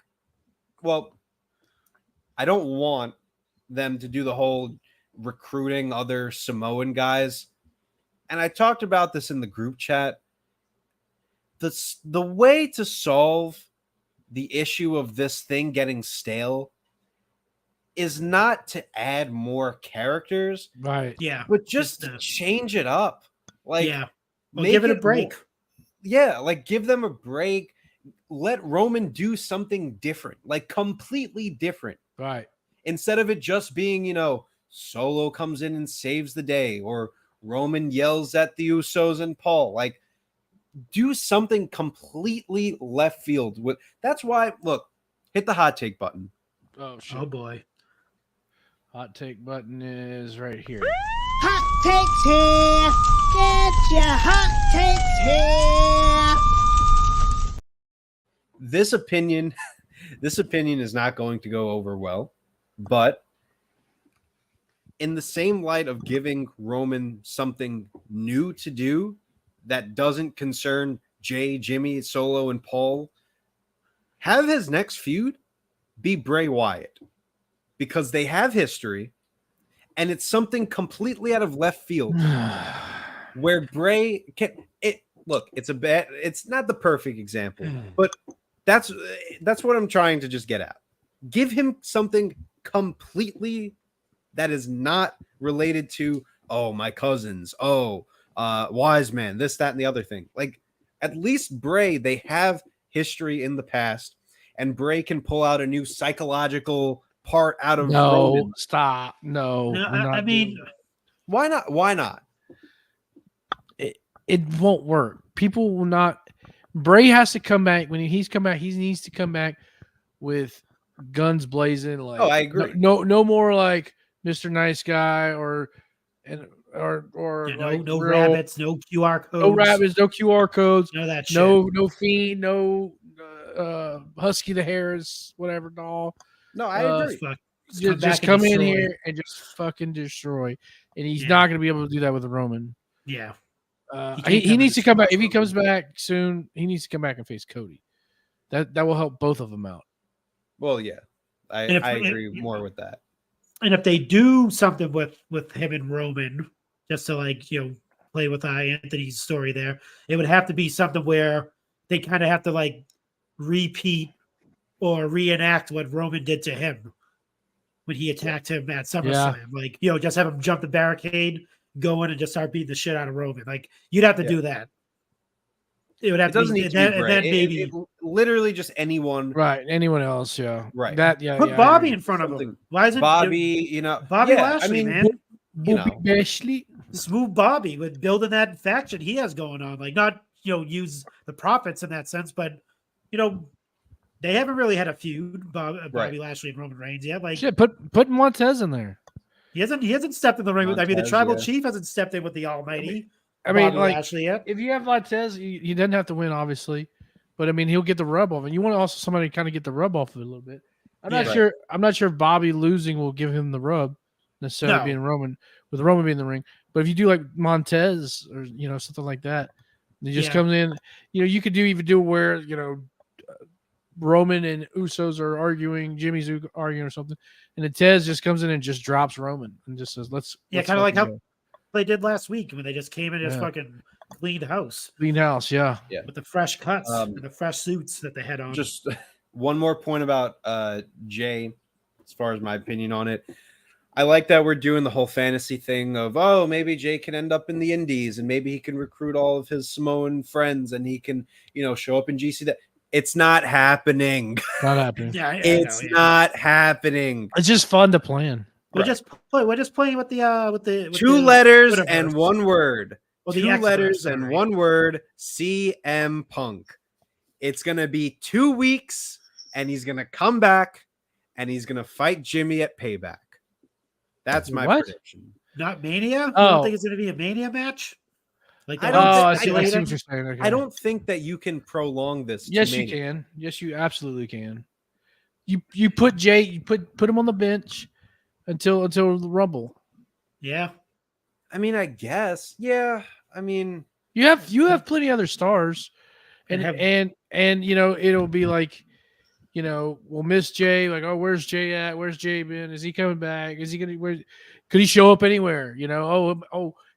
Well, I don't want them to do the whole recruiting other Samoan guys. And I talked about this in the group chat. The way to solve the issue of this thing getting stale is not to add more characters, Right? Yeah, but just to change it up. Like, yeah, give it a break. Like give them a break. Let Roman do something different, like completely different. Right. Instead of it just being, Solo comes in and saves the day, or Roman yells at the Usos and Paul. Like, do something completely left field. That's why, look, hit the hot take button. Oh shit. Oh boy. Hot take button is right here. Hot takes here. Get your hot takes here. This opinion is not going to go over well, but in the same light of giving Roman something new to do that doesn't concern Jay, Jimmy, Solo, and Paul, have his next feud be Bray Wyatt, because they have history and it's something completely out of left field where Bray can it's not the perfect example, but that's what I'm trying to just get at. Give him something completely that is not related to, my cousins, Wise Man, this, that, and the other thing. Like, at least Bray, they have history in the past, and Bray can pull out a new psychological part out of Roman. Stop. No, I mean, why not? Why not? It won't work. People will not. Bray has to come back. When he's come back, he needs to come back with guns blazing. Like, I agree. No more like Mr. Nice Guy or no rabbits, no QR codes, no rabbits, no QR codes, none of that shit. No Fiend, no Husky the Harris, whatever doll. No, I agree. Just come in here and just fucking destroy. And he's not going to be able to do that with Roman. Yeah. He needs to come back. If he comes back soon, he needs to come back and face Cody. That will help both of them out. Well, yeah, I agree more with that. And if they do something with him and Roman, just to like play with Anthony's story there, it would have to be something where they kind of have to like repeat or reenact what Roman did to him when he attacked him at SummerSlam. Like, just have him jump the barricade, go in and just start beating the shit out of Roman. Like, you'd have to do that. It would have to be, and then maybe literally just anyone. Right. Anyone else. Yeah. Right. Put Bobby in front of him. Why isn't Bobby, Bobby Lashley, man. Bobby Lashley. Smooth Bobby with building that faction he has going on. Like, not, use the profits in that sense, but, they haven't really had a feud, Bobby Lashley and Roman Reigns yet. Like, shit, put Montez in there. He hasn't stepped in the ring with. I mean, the Tribal Chief hasn't stepped in with the Almighty. I mean, Bobby Lashley yet. If you have Montez, he doesn't have to win, obviously, but I mean, he'll get the rub off, and you want also somebody to kind of get the rub off of it a little bit. I'm not sure. I'm not sure if Bobby losing will give him the rub necessarily, being Roman with Roman being in the ring. But if you do like Montez or something like that, he just comes in. You could even do where Roman and Usos are arguing, Jimmy's arguing or something, and then Tez just comes in and just drops Roman and just says, "Let's." Kind of like how they did last week when they just came in and just fucking cleaned house. Clean house, yeah. With the fresh cuts and the fresh suits that they had on. Just one more point about Jay, as far as my opinion on it. I like that we're doing the whole fantasy thing of, maybe Jay can end up in the Indies and maybe he can recruit all of his Samoan friends and he can, show up in GC. It's not happening. Not happening. It's not happening. It's just fun to plan. We're just playing with the two letters and one word. Well, two letters and one word. CM Punk. It's gonna be 2 weeks, and he's gonna come back, and he's gonna fight Jimmy at Payback. That's my prediction. Not Mania. I don't think it's gonna be a Mania match. Like I see what you're saying. Okay. I don't think that you can prolong this. Yes, you can. Yes, you absolutely can. You put Jay, you put him on the bench until the Rumble. Yeah. I mean, I guess. Yeah. I mean, you have plenty of other stars, and it'll be like, we'll miss Jay. Like, where's Jay at? Where's Jay been? Is he coming back? Is he gonna? Could he show up anywhere?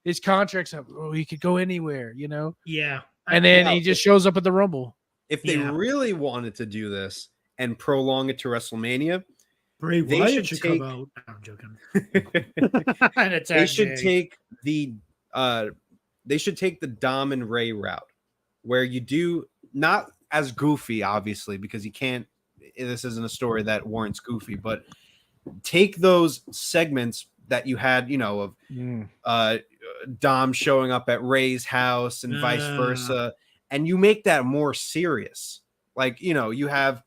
His contract's up. He could go anywhere. Yeah. And then he just shows up at the Rumble. If they really wanted to do this and prolong it to WrestleMania, Bray Wyatt should come out. No, I'm joking. They should take the Dom and Ray route, where you do not as goofy, obviously, because you can't. This isn't a story that warrants goofy, but take those segments that you had, of Dom showing up at Ray's house and vice versa, and you make that more serious. Like, you have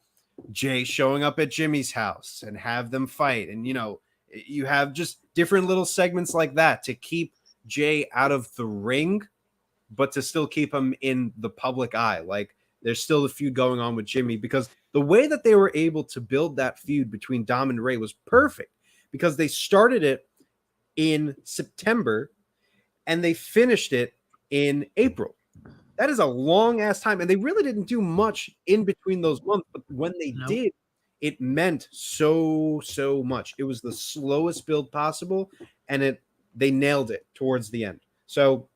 Jay showing up at Jimmy's house and have them fight, and you have just different little segments like that to keep Jay out of the ring, but to still keep him in the public eye. Like, there's still a feud going on with Jimmy, because the way that they were able to build that feud between Dom and Ray was perfect, because they started it in September and they finished it in April. That is a long ass time. And they really didn't do much in between those months. But when they did, it meant so much. It was the slowest build possible. And they nailed it towards the end. So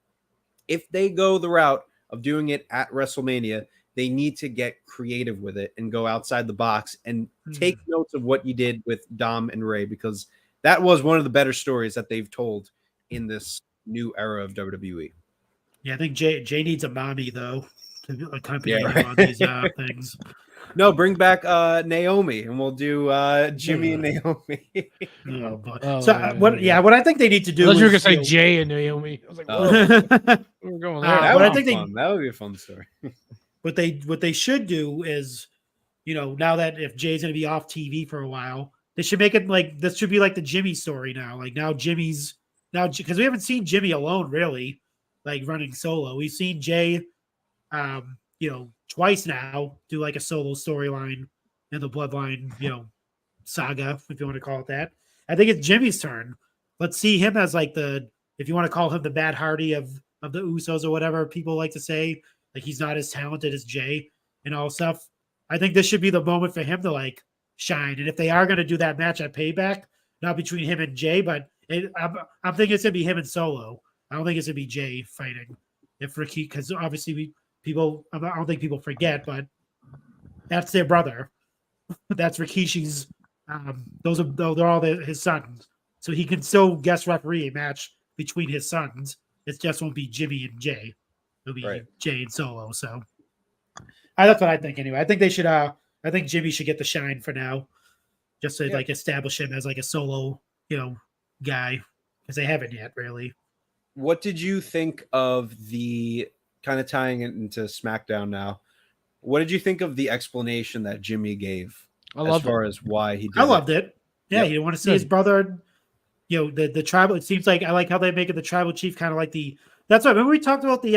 if they go the route of doing it at WrestleMania, they need to get creative with it and go outside the box and take notes of what you did with Dom and Ray, because that was one of the better stories that they've told in this new era of WWE. Yeah, I think Jay needs a mommy, though, to accompany him on these things. No, bring back Naomi, and we'll do Jimmy and Naomi. What I think they need to do. Unless you were gonna say Jay and Naomi. I was like, we're going there. That would be a fun story. What they should do is, now that if Jay's going to be off TV for a while, they should make it like this should be like the Jimmy story now. Like now because we haven't seen Jimmy alone really, like running solo. We've seen Jay, twice now do like a solo storyline in the Bloodline, saga, if you want to call it that. I think it's Jimmy's turn. Let's see him as like if you want to call him the Matt Hardy of the Usos or whatever people like to say. Like he's not as talented as Jay and all stuff. I think this should be the moment for him to like shine. And if they are going to do that match at Payback, not between him and Jay, but I'm thinking it's going to be him and Solo. I don't think it's going to be Jay fighting. If Ricky, because obviously I don't think people forget, but that's their brother. That's Rikishi's. They're all his sons. So he can still guest referee a match between his sons. It just won't be Jimmy and Jay. It'll be Jay and Solo. So that's what I think anyway. I think they should. I think Jimmy should get the shine for now, just to like establish him as like a solo, guy, because they haven't yet really. What did you think of the kind of tying it into SmackDown now? What did you think of the explanation that Jimmy gave as far as why he did I loved it. Yeah, Yep. he didn't want to see his brother. The tribal. It seems like I like how they make it the tribal chief, kind of like the. That's why. Remember we talked about the.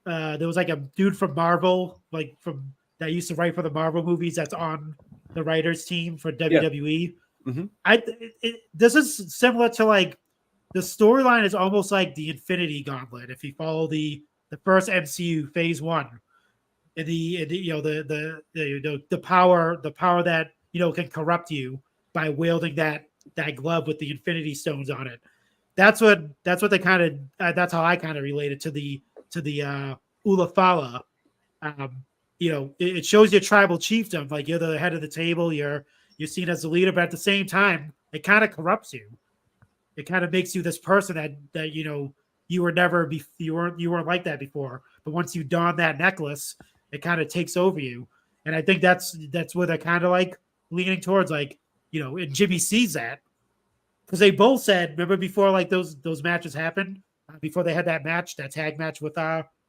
There was like a dude from Marvel, like from that used to write for the Marvel movies. That's on the writers team for WWE. Mm-hmm. This is similar to like the storyline is almost like the Infinity Gauntlet. If you follow the first MCU Phase 1, and the power that can corrupt you by wielding that glove with the Infinity Stones on it. That's what they kind of. That's how I kind of related to the Ulafala. It shows your tribal chiefdom, like you're the head of the table. You're seen as the leader, but at the same time, it kind of corrupts you. It kind of makes you this person that you were never you weren't like that before. But once you don that necklace, it kind of takes over you. And I think that's where they're kind of like leaning towards, like, and Jimmy sees that because they both said, remember before like those matches happened, before they had that tag match with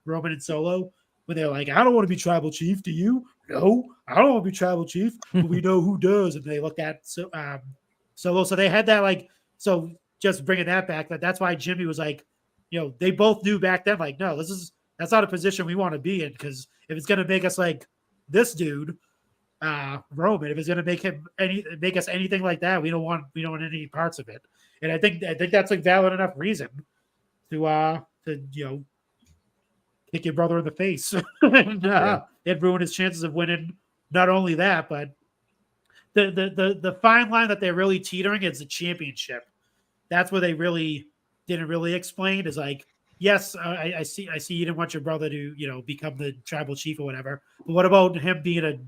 Roman and Solo, when they're like, I don't want to be tribal chief. Do you? No, I don't want to be tribal chief, but we know who does. And they looked at Solo. So they had that like, so just bringing that back, that's why Jimmy was like, they both knew back then, like, no, that's not a position we want to be in, because if it's going to make us like this dude, Roman, if it's going to make us anything like that, we don't want any parts of it. And I think that's like valid enough reason to kick your brother in the face and ruin his chances of winning. Not only that, but the fine line that they're really teetering is the championship. That's where they really didn't really explain, is like, yes, I see you didn't want your brother to become the tribal chief or whatever, but what about him being a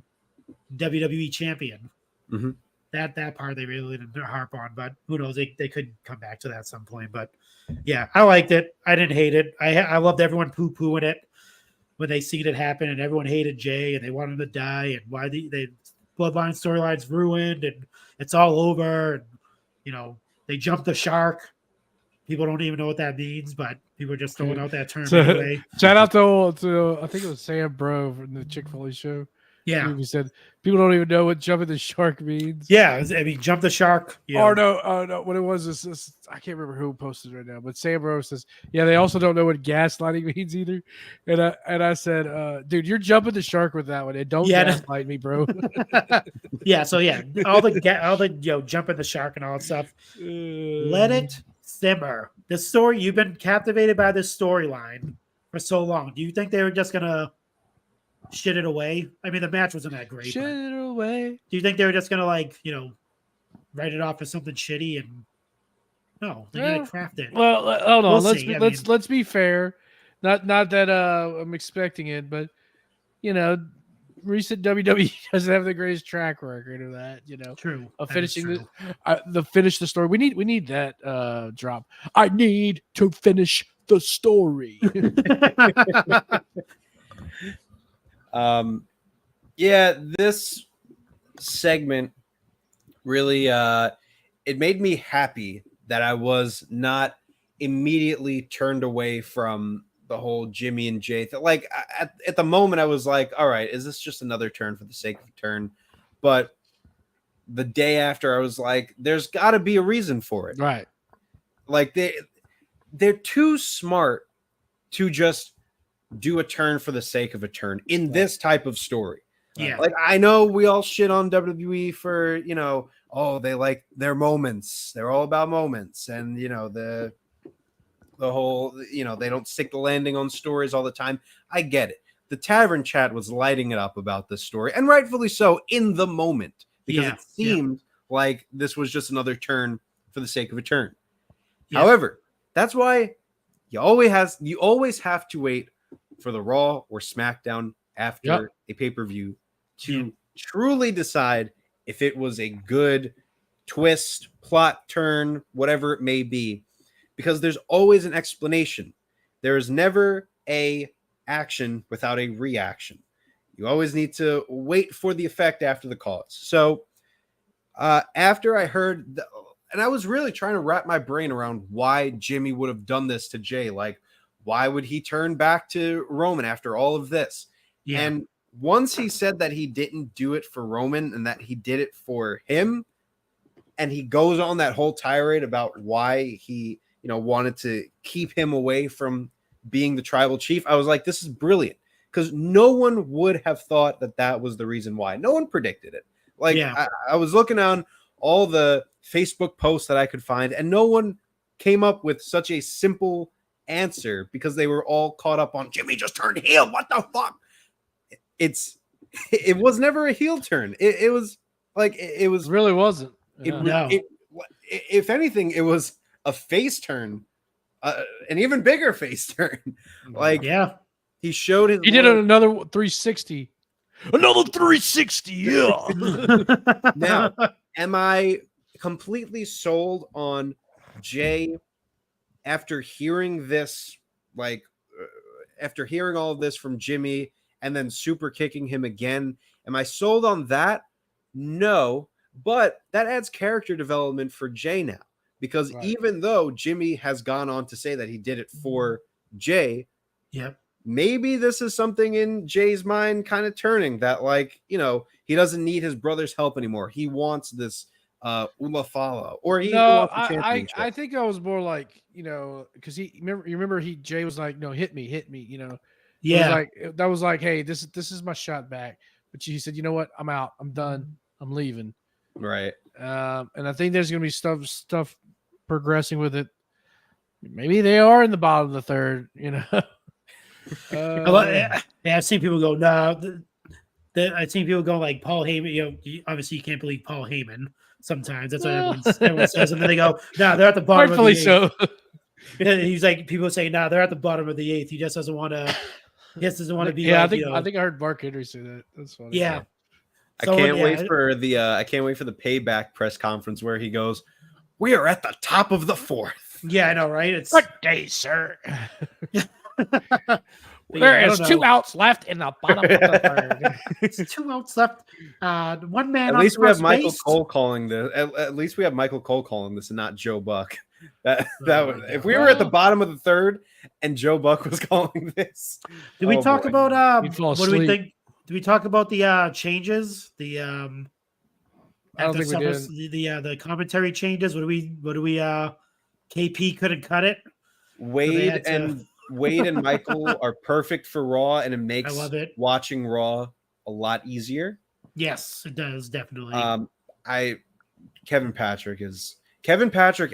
WWE champion? Mm-hmm. That part they really didn't harp on, but who knows, they could come back to that at some point. But yeah, I liked it. I didn't hate it. I loved everyone poo-pooing it when they seen it happen, and everyone hated Jay and they wanted him to die, and why the bloodline storyline's ruined and it's all over, and they jumped the shark. People don't even know what that means, but people are just throwing out that term anyway. Shout out to I think it was Sam Bro from the Chick-fil-A show. Yeah, he said people don't even know what jumping the shark means. Yeah, I mean, jump the shark. Oh no! What it was is I can't remember who posted right now, but Sam Bro says, yeah, they also don't know what gaslighting means either. And I said, dude, you're jumping the shark with that one. And don't gaslight me, bro. Yeah. So yeah, all the jumping the shark and all that stuff. Let it simmer. The story, you've been captivated by this storyline for so long. Do you think they were just gonna shit it away? I mean, the match wasn't that great. Shit it away. Do you think they were just gonna write it off as something shitty? And no, they're gonna craft it. Well, hold on. We'll Let's be fair. Not that I'm expecting it, but recent WWE doesn't have the greatest track record of that. True. Of finishing finish the story. We need that drop. I need to finish the story. Yeah, this segment really it made me happy that I was not immediately turned away from the whole Jimmy and Jay thing. Like at the moment I was like, all right, is this just another turn for the sake of a turn? But the day after I was like, there's got to be a reason for it. Right. Like they're too smart to just do a turn for the sake of a turn in this type of story. Yeah. Like, I know we all shit on WWE for, they like their moments. They're all about moments. And, the whole, they don't stick the landing on stories all the time. I get it. The tavern chat was lighting it up about this story, and rightfully so in the moment, because it seemed like this was just another turn for the sake of a turn. Yeah. However, that's why you always have to wait for the Raw or SmackDown after a pay-per-view to truly decide if it was a good twist, plot turn, whatever it may be, because there's always an explanation. There is never a action without a reaction. You always need to wait for the effect after the cause. So after I heard, and I was really trying to wrap my brain around why Jimmy would have done this to Jay. Like, why would he turn back to Roman after all of this? Yeah. And once he said that he didn't do it for Roman and that he did it for him, and he goes on that whole tirade about why he, wanted to keep him away from being the tribal chief, I was like, this is brilliant, because no one would have thought that was the reason why. No one predicted it. Like, I was looking on all the Facebook posts that I could find, and no one came up with such a simple answer, because they were all caught up on Jimmy just turned heel. What the fuck? It was never a heel turn. It was like, it was really wasn't. If anything, it was a face turn, an even bigger face turn. Like, he showed his. He did another 360. Another 360. Yeah. Now, am I completely sold on Jay after hearing this? Like, after hearing all of this from Jimmy and then super kicking him again, am I sold on that? No, but that adds character development for Jay now, because even though Jimmy has gone on to say that he did it for Jay, maybe this is something in Jay's mind kind of turning, that, like, he doesn't need his brother's help anymore. He wants this Ula Fala, or he wants the championship. I think I was more like, because Jay was like, no, hit me, that was like, hey, this is my shot back. But he said, you know what, I'm out, I'm done, I'm leaving. Right. And I think there's gonna be stuff progressing with it. Maybe they are in the bottom of the third, I've seen people go, no. I've seen people go like Paul Heyman. Obviously you can't believe Paul Heyman. Sometimes that's what everyone says, and then they go, no, they're at the bottom. Rightfully of the so. He's like, people say, no, they're at the bottom of the eighth. He just doesn't want to. He just doesn't want to be. Yeah, like, I think I heard Mark Henry say that. That's funny. Yeah. I can't wait for the payback press conference where he goes, "We are at the top of the fourth." Yeah, I know, right? It's good day, sir. There is 2 outs left in the bottom of the third. It's 2 outs left. One man. At least we have Michael Cole calling this. At least we have Michael Cole calling this, and not Joe Buck. If we were at the bottom of the third and Joe Buck was calling this, did we talk about what do we think? Did we talk about the changes? The I don't think we did. The commentary changes. What do we KP couldn't cut it. Wade and Michael are perfect for Raw, and it makes watching Raw a lot easier. Yes, it does, definitely. Kevin Patrick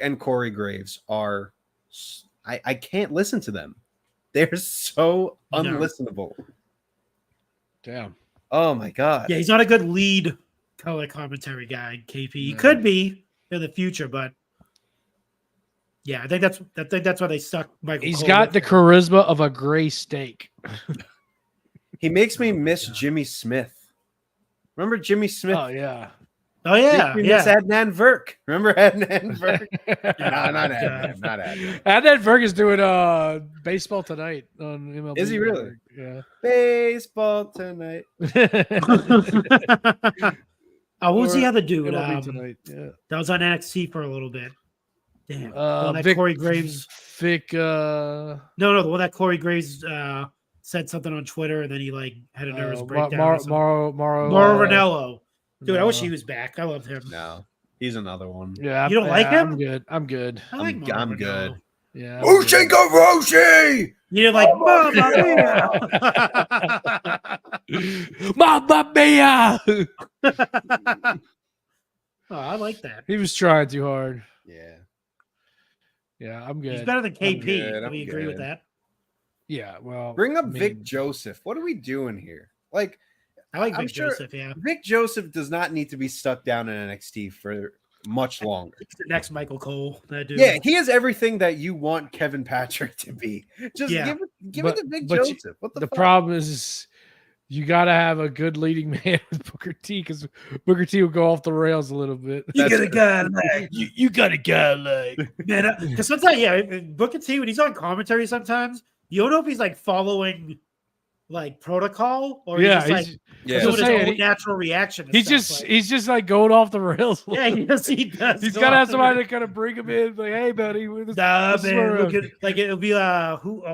and Corey Graves are. I can't listen to them. They're so unlistenable. Damn. Oh my god. Yeah, he's not a good lead color commentary guy. KP he could be in the future, but yeah, I think that's why they stuck Michael. He's got the charisma of a gray steak. He makes me miss Jimmy Smith. Remember Jimmy Smith? Oh yeah. Oh yeah. Miss Adnan Virk. Remember Adnan Virk? No, not Adnan. Not Adnan. Adnan Virk is doing baseball tonight on MLB. Is he really? Yeah. Baseball tonight. What was the other dude? Tonight. Yeah. That was on NXT for a little bit. Damn. Corey Graves. No, the one that Corey Graves said something on Twitter, and then he had a nervous breakdown. Mauro Ranallo. Dude, I wish he was back. I loved him. No, he's another one. Yeah, you don't like him? I'm good. I'm good. Yeah. Roshi! You didn't like Mamma Mia! Oh, I like that. He was trying too hard. Yeah. Yeah, I'm good. He's better than KP. good, Can we I'm agree with good. that? Yeah, well, Bring up I Vic mean, Joseph. What are we doing here? Like, I like I'm Vic sure Joseph. Yeah, Vic Joseph does not need to be stuck down in NXT for much longer. it's the next Michael Cole. That dude. Yeah, he has everything that you want Kevin Patrick to be. Just Yeah. give it to Vic but Joseph. What the the fuck? problem is you got to have a good leading man with Booker T, because Booker T will go off the rails a little bit. You got a guy like You got a guy like man, because sometimes Booker T when he's on commentary, sometimes you don't know if he's like following like protocol or yeah, he's just like Yeah. doing his saying, own natural reaction. and he's stuff, he's just like going off the rails. yeah, he does. He does. He's go got to off have the somebody rails. to kind of bring him in, like, hey, buddy, Nah, this is man, where, look at like it'll be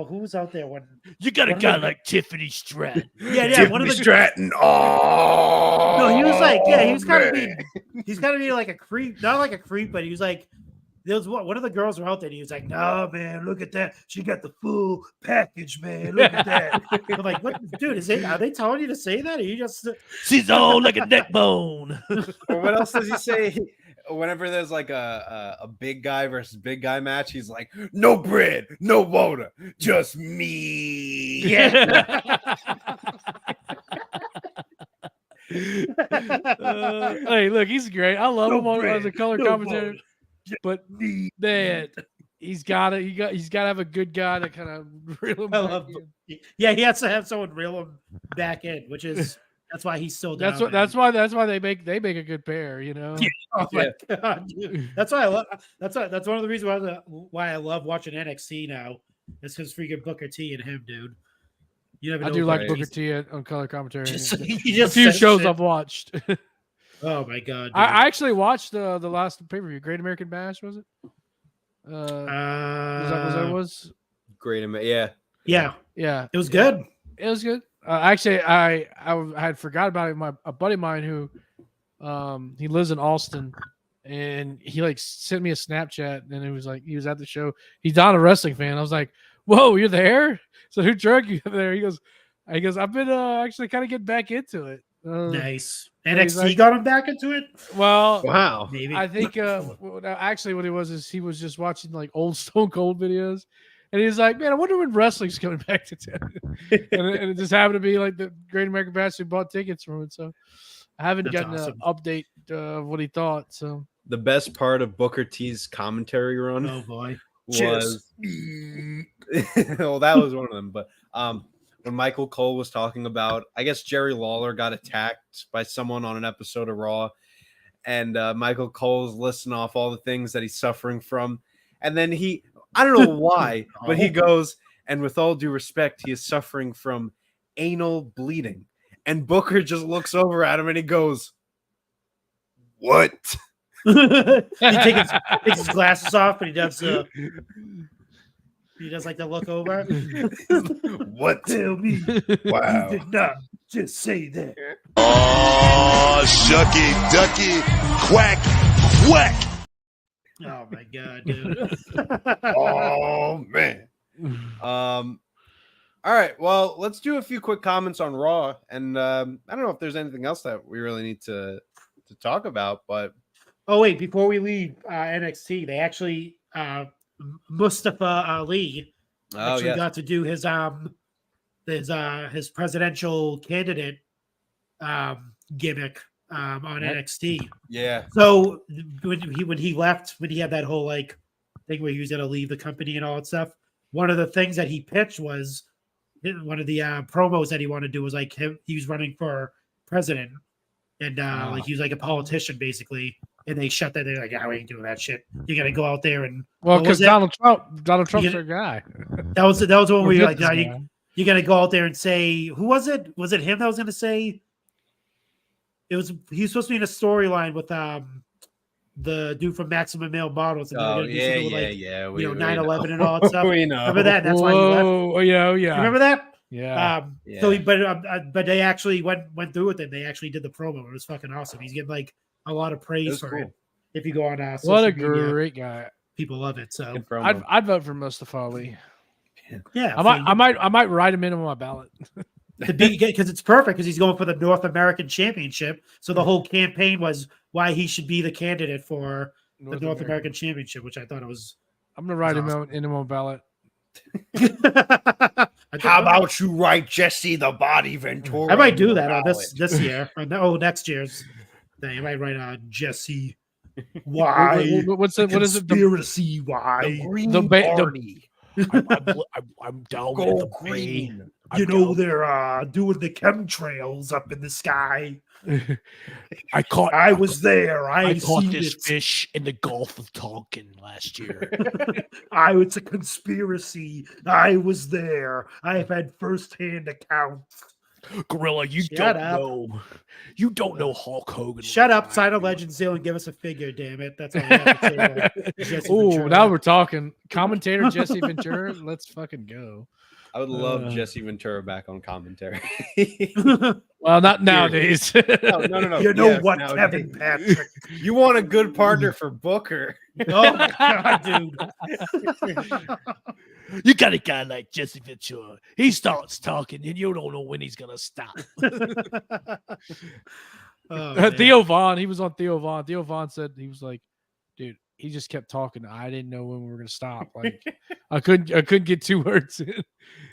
who's out there when you got a one of guy the- like Tiffany Stratton. yeah one of the Stratton. Oh, no he was like he was kind of man. being he's kind of being like a creep, not like a creep, but he was like. There was one of the girls were out there. And he was like, "No, man, look at that. She got the full package, man. Look at that." I'm like, "What, dude? Are they telling you to say that? Or you just She's all like a neck bone. Or what else does he say? Whenever there's like a big guy versus big guy match, he's like, "No bread, no water, just me." Hey, look, he's great. I love him as a color commentator, but man, he's got to have a good guy to kind of reel him I back love, in. yeah, he has to have someone reel him back in, which is that's why he's still down. That's why they make a good pair, you know. Oh my god, dude. That's why I love. That's one of the reasons why I love watching NXT now. It's because freaking Booker T and him, dude. You never I know do what like he's- Booker T on color commentary. he A just few says shows shit. I've watched. Oh my god, dude. I actually watched the last pay-per-view, Great American Bash, was it? Was that was? Great, yeah. Yeah, It was good. it was good. Actually, I had forgot about it. A buddy of mine who, he lives in Austin, and he like sent me a Snapchat, and it was like he was at the show. He's not a wrestling fan. I was like, "Whoa, you're there?" So who drug you there? He goes, I've been actually kind of getting back into it. Nice. he's NXT like- got him back into it. Well, Wow. Maybe. I think actually what it was is he was just watching like old Stone Cold videos, and he's like, "Man, I wonder when wrestling's coming back to town." and it just happened to be like the Great American Bash who bought tickets from it. So I haven't That's gotten awesome. an update of what he thought. So The best part of Booker T's commentary run Oh boy. was well, that was one of them. But when Michael Cole was talking about, I guess Jerry Lawler got attacked by someone on an episode of Raw, and Michael Cole's listing off all the things that he's suffering from, and then I don't know why, but he goes, and with all due respect, he is suffering from anal bleeding, and Booker just looks over at him and he goes, "What?" He takes his glasses off, but he does like to look over. What? Tell me Wow. you did not just say that. Oh, shucky, ducky, quack, quack. Oh my god, dude. Oh man. All right. Well, let's do a few quick comments on Raw, and I don't know if there's anything else that we really need to talk about, but Oh wait, before we leave NXT, they actually Mustafa Ali actually got to do his presidential candidate gimmick on NXT. yeah, So when he left, when he had that whole like thing where he was gonna leave the company and all that stuff, one of the things that he pitched was one of the promos that he wanted to do was like he was running for president, and like he was like a politician basically, and they shut that. They're like, "Yeah, we ain't doing that shit. You got to go out there and." well, what was because it? Donald Trump's You- their guy. That was the one where you're like, This "No, guy. you got to go out there and say who was it? Was it him that was going to say?" It was he was supposed to be in a storyline with the dude from Maximum Male Models. And they were oh gonna do something with, yeah. you know, we 9/11 know. and all that stuff. We know. Remember that? That's why he left. Whoa, yeah, You yeah, remember that? yeah. So, Yeah. but they actually went through with it. They actually did the promo. It was fucking awesome. He's getting like a lot of It praise was for cool. it. If you go on What social a media, great guy. people love it. So Good promo. I'd vote for Mustafa Ali. yeah, I might write him in on my ballot. to be because it's perfect because he's going for the North American Championship. So the whole campaign was why he should be the candidate for the North American Championship, which I thought it was I'm gonna write him That's out in him on ballot. How about you write Jesse the Body Ventura? I might do on that the on ballot? this year. Next year's thing. I might write Jesse. Why? What's it? What is it? Conspiracy. The Why? Green The Party. I'm down Go with the green. green. You know they're doing the chemtrails up in the sky. I was there. I caught seen this it. fish in the Gulf of Tonkin last year. It's a conspiracy. I was there. I've had firsthand accounts. Gorilla, you Shut don't up. know. You don't know Hulk Hogan. Shut up, sign a Legends deal and give us a figure, damn it. That's all we have to say about Jesse Oh, Ventura. now we're talking. Commentator Jesse Ventura. Let's fucking go. I would love Jesse Ventura back on commentary. Well, not nowadays. No. You know Yes, what, nowadays. Kevin Patrick? You want a good partner for Booker. Oh my god, dude. You got a guy like Jesse Ventura. He starts talking, and you don't know when he's gonna stop. Oh, man. Theo Vaughn. He was on Theo Vaughn. Theo Vaughn said he was like, dude, he just kept talking. I didn't know when we were gonna stop. Like, I couldn't get 2 words in.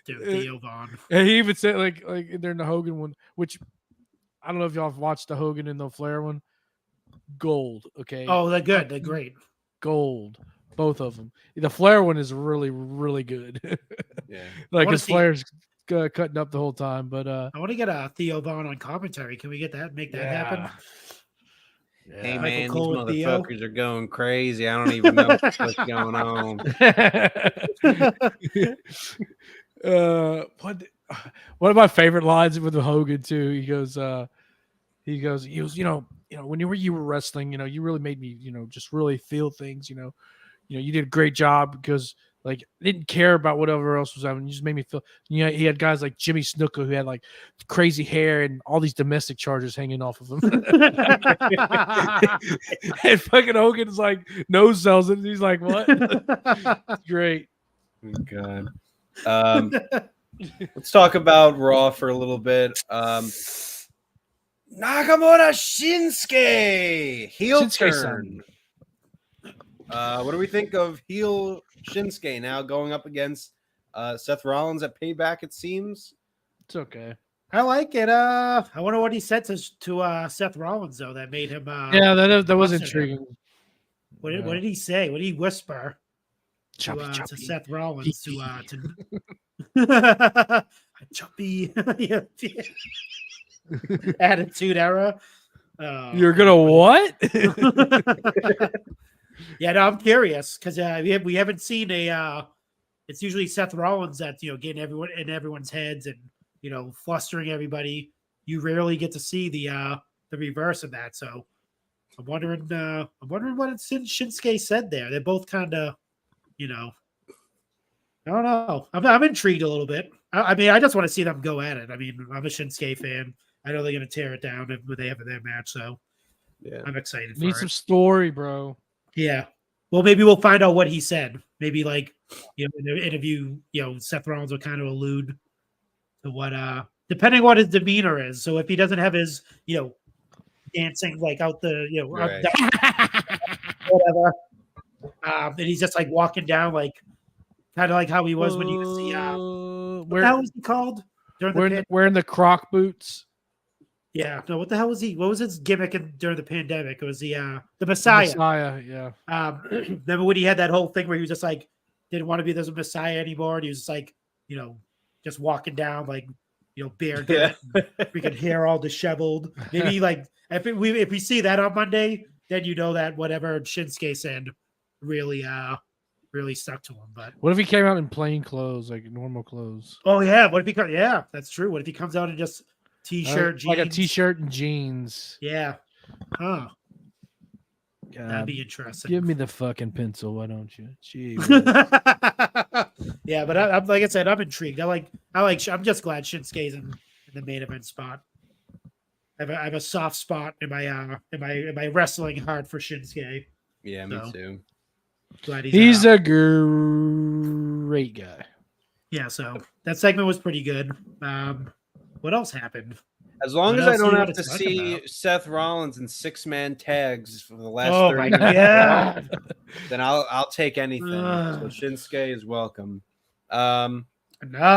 Dude, Theo Vaughn. And he even said like during the Hogan one, which I don't know if y'all have watched the Hogan and the Flair one. Gold, okay. Oh, they're good. They're great. Gold, both of them. The Flair one is really, really good. Yeah. Like wanna his see- Flair's cutting up the whole time, but I want to get a Theo Vaughn on commentary. Can we get that? Make that happen? Hey Michael man, these Cole and Theo. motherfuckers are going crazy. I don't even know what's going on. One of my favorite lines with Hogan too. He goes, you know, when you were wrestling, you really made me, just really feel things, you did a great job because like I didn't care about whatever else was happening. You just made me feel. He had guys like Jimmy Snuka who had like crazy hair and all these domestic charges hanging off of him. And fucking Hogan's like nose sells it. And he's like, what? It's great. Oh, God. Let's talk about Raw for a little bit. Nakamura Shinsuke heel Shinsuke-san. turn. What do we think of heel Shinsuke now going up against Seth Rollins at Payback? It seems It's okay. I like it. I wonder what he said to Seth Rollins though that made him. Yeah, that was What's it? intriguing. What did he say? What did he whisper Choppy, to choppy. Seth Rollins to choppy yeah. Attitude Era? You're gonna what? Yeah, no, I'm curious because we haven't seen a. It's usually Seth Rollins that's getting everyone in everyone's heads and flustering everybody. You rarely get to see the reverse of that. So I'm wondering what Shinsuke said there. They're both kind of, I don't know. I'm intrigued a little bit. I mean, I just want to see them go at it. I mean, I'm a Shinsuke fan. I know they're going to tear it down when they have their match. So yeah. I'm excited for Need it. some story, bro. Yeah. Well, maybe we'll find out what he said. Maybe like, in the interview, Seth Rollins will kind of allude to what, depending on what his demeanor is. So if he doesn't have his, dancing like out the, Right. whatever, and he's just like walking down, like kind of like how he was when he was the, what the hell was he called? Wearing the Croc boots. Yeah. No, what the hell was he? What was his gimmick during the pandemic? It was the Messiah. Messiah, yeah. Remember when he had that whole thing where he was just like didn't want to be the Messiah anymore, and he was just like, just walking down like, bare freaking hair all disheveled. Maybe like if we see that on Monday, then that whatever Shinsuke said really stuck to him. But What if he came out in plain clothes, like normal clothes? oh yeah, what if he comes? Yeah, that's true. What if he comes out in just t-shirt, jeans? Like a t-shirt and jeans. Yeah. Huh. God, That'd be interesting. give me the fucking pencil, why don't you? Gee, Yeah, but I'm like I said, I'm intrigued. I'm just glad Shinsuke's in the main event spot. I have a soft spot in my wrestling heart for Shinsuke. Yeah, me too. Glad he's a great guy. Yeah. So that segment was pretty good. What else happened? As long What as I else do don't you have wanna to talk see about? Seth Rollins in 6-man tags for the last Oh 30 my minutes, God. then I'll take anything. So Ugh. Shinsuke is welcome. Enough.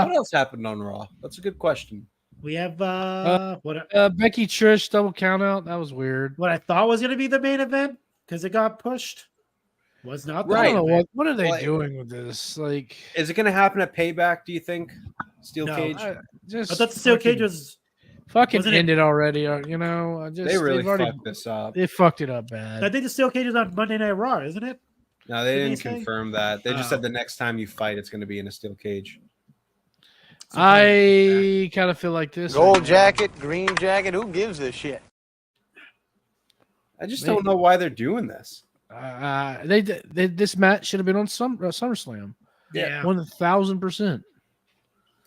What else happened on Raw? That's a good question. We have what Becky Trish double count out. That was weird. I thought was going to be the main event because it got pushed. Was not the I Right. don't main know event. what are they Like- doing with this? Like, Is it going to happen at Payback, do you think? Steel No. Cage? just I thought the steel cage fucking- was fucking wasn't it- ended already. You know, They really they've already fucked this up. they fucked it up I bad. think the steel cage is on Monday Night Raw, isn't it? No, they Did they didn't say? confirm that. They just Oh. said the next time you fight, it's going to be in a steel cage. I kind of feel like this. Gold right now. jacket, green jacket, who gives a shit? I just don't know why they're doing this. They this match should have been on SummerSlam. Yeah. 1000%.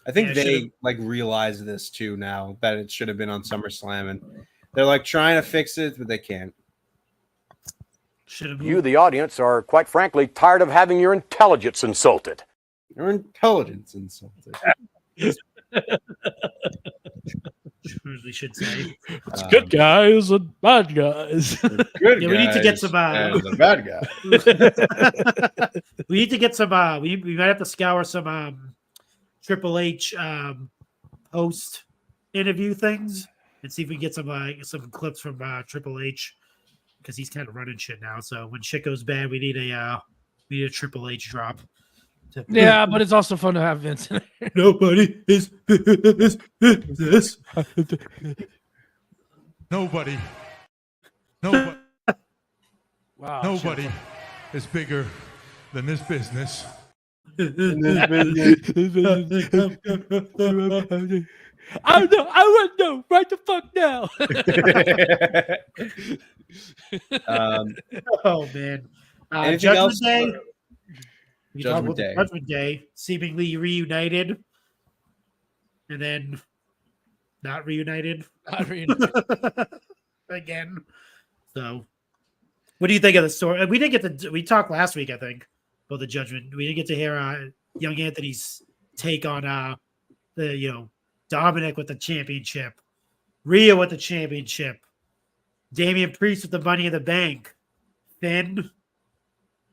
I think Yeah, they should've- like realize this too now that it should have been on SummerSlam, and they're like trying to fix it, but they can't. Should have You, the audience, are quite frankly tired of having your intelligence insulted. Your intelligence insulted. we should say. It's good guys and bad guys. Good Yeah, we need to get guys some, and the bad guy. We need to get some we might have to scour some Triple H post interview things and see if we can get some clips from Triple H because he's kind of running shit now. So when shit goes bad, we need a Triple H drop. Yeah, but it's also fun to have Vince in there. Nobody is this. Nobody Wow. Nobody is bigger than this business. I know. I want to know right the fuck now. Oh man. Anything Judgment else? Day. We talked Judgment about the Day. Judgment Day seemingly reunited, and then not reunited again. So, what do you think of the story? We didn't get to. We talked last week, I think, about the Judgment. We didn't get to hear young Anthony's take on the Dominic with the championship, Rhea with the championship, Damian Priest with the Money in the Bank, Finn.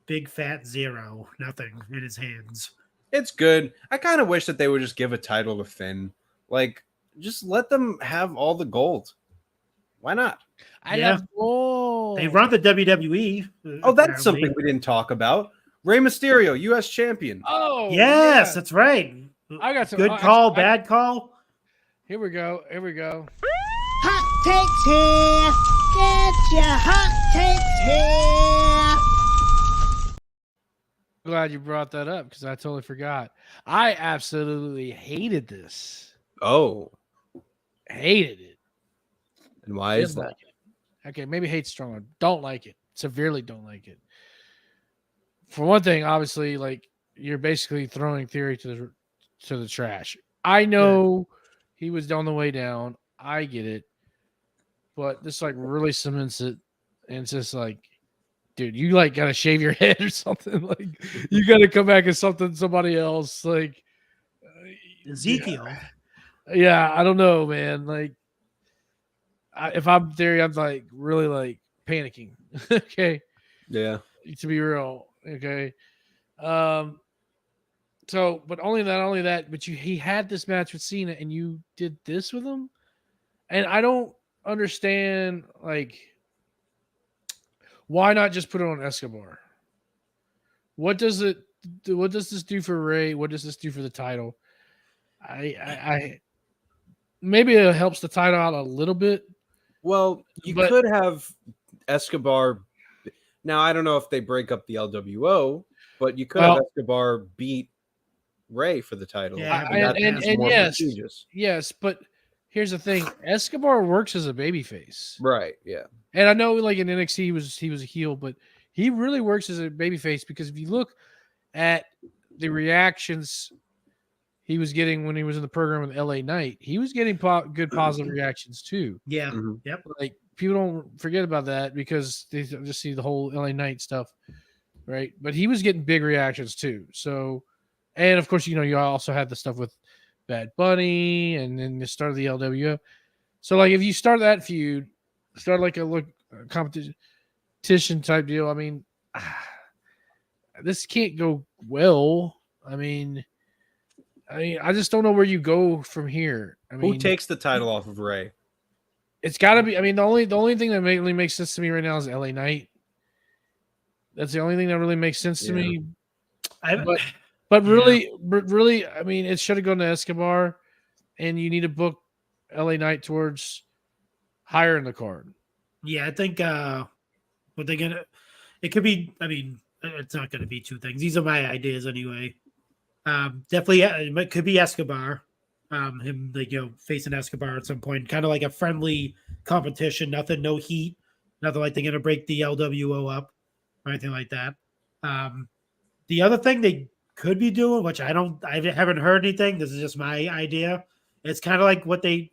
Big fat zero, nothing in his hands. It's good. I kind of wish that they would just give a title to Finn. Like, just let them have all the gold. Why not? I Yeah. love gold. They run the WWE. Oh, that's apparently. something we didn't talk about. Rey Mysterio, U.S. champion. Oh, Yes, yeah. that's right. I got some Good call, bad call. Here we go. Hot takes here. Get your hot takes here. Glad you brought that up because I totally forgot. I absolutely hated this. Oh, Hated it. and why is Didn't that? like it. Okay, maybe hate strong. Don't like it. Severely don't like it. For one thing, obviously, like you're basically throwing theory to the trash. I know he was on the way down. I get it, but this like really cements it, and it's just like, dude, you like gotta shave your head or something. Like you gotta come back as somebody else. Like Ezekiel. yeah, I don't know, man. Like if I'm theory, I'm like really like panicking. Okay. Yeah. To be real. Okay. So, but only that, but he had this match with Cena and you did this with him. And I don't understand, like, why not just put it on Escobar? What does this do for Ray? What does this do for the title? I maybe it helps the title out a little bit. Well, you But- could have Escobar. Now, I don't know if they break up the LWO, but you could have Escobar beat Ray for the title. Yeah, that's and more yes. prestigious. Yes, but here's the thing: Escobar works as a babyface, Right. Yeah. and I know, like in NXT, he was a heel, but he really works as a babyface because if you look at the reactions he was getting when he was in the program with LA Knight, he was getting good positive reactions too. Yeah. Mhm. Yep. Like people don't forget about that because they just see the whole LA Knight stuff, right? But he was getting big reactions too. So, and of course, you also had the stuff with Bad Bunny and then the start of the LWO. So like if you start that feud, start like a competition type deal. I mean, this can't go well. I just don't know where you go from here. Who takes the title off of Ray? It's got to be. I mean, the only thing that really makes sense to me right now is LA Knight. That's the only thing that really makes sense to me. But really, I mean, it should have gone to Escobar, and you need to book LA Knight towards higher in the card. Yeah, I think what they're gonna. It could be. I mean, it's not going to be two things. These are my ideas anyway. Definitely, it could be Escobar. Him facing Escobar at some point, kind of like a friendly competition. Nothing, no heat. Nothing like they're going to break the LWO up or anything like that. The other thing they could be doing, which I haven't heard anything. This is just my idea. It's kind of like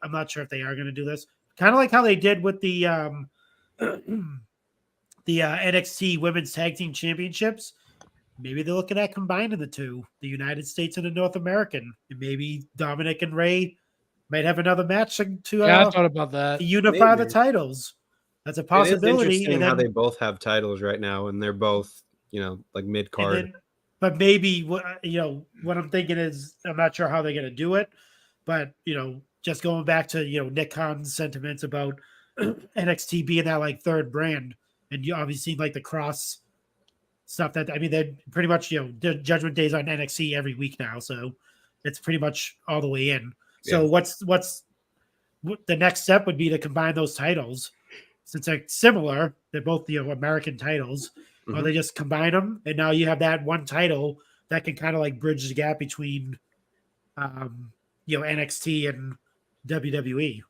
I'm not sure if they are going to do this. Kind of like how they did with the NXT Women's Tag Team Championships. Maybe they're looking at combining the two, the United States and the North American. And maybe Dominic and Ray might have another match I thought about that. To unify the titles. That's a possibility. It is interesting how they both have titles right now, and they're both, like mid card. But maybe what I'm thinking is, I'm not sure how they're going to do it, but just going back to Nick Khan's sentiments about NXT being that like third brand, and you obviously like the cross stuff that they're pretty much the Judgment Day's on NXT every week now, so it's pretty much all the way in. So what's the next step would be to combine those titles, since they're similar. They're both American titles. Mm-hmm. Or they just combine them, and now you have that one title that can kind of like bridge the gap between NXT and WWE.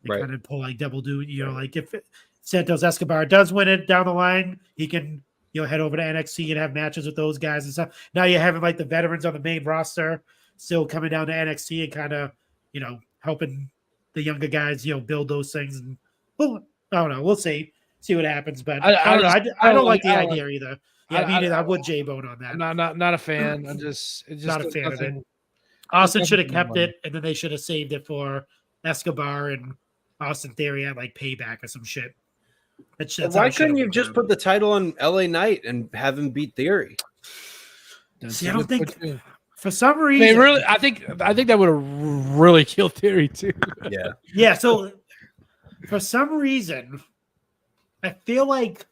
They kind of pull like double do. Like if Santos Escobar does win it down the line, he can head over to NXT and have matches with those guys and stuff. Now you're having like the veterans on the main roster still coming down to NXT and kind of helping the younger guys build those things. And well, I don't know. We'll see what happens. But I don't like the idea either. Yeah, I would J-Bone on that. Not a fan. I'm just not a fan of it. Austin should have kept it, and then they should have saved it for Escobar and Austin Theory at like Payback or some shit. Why couldn't you just put the title on LA Knight and have him beat Theory? See, I don't think for some reason I think that would have really killed Theory too. Yeah. So for some reason, I feel like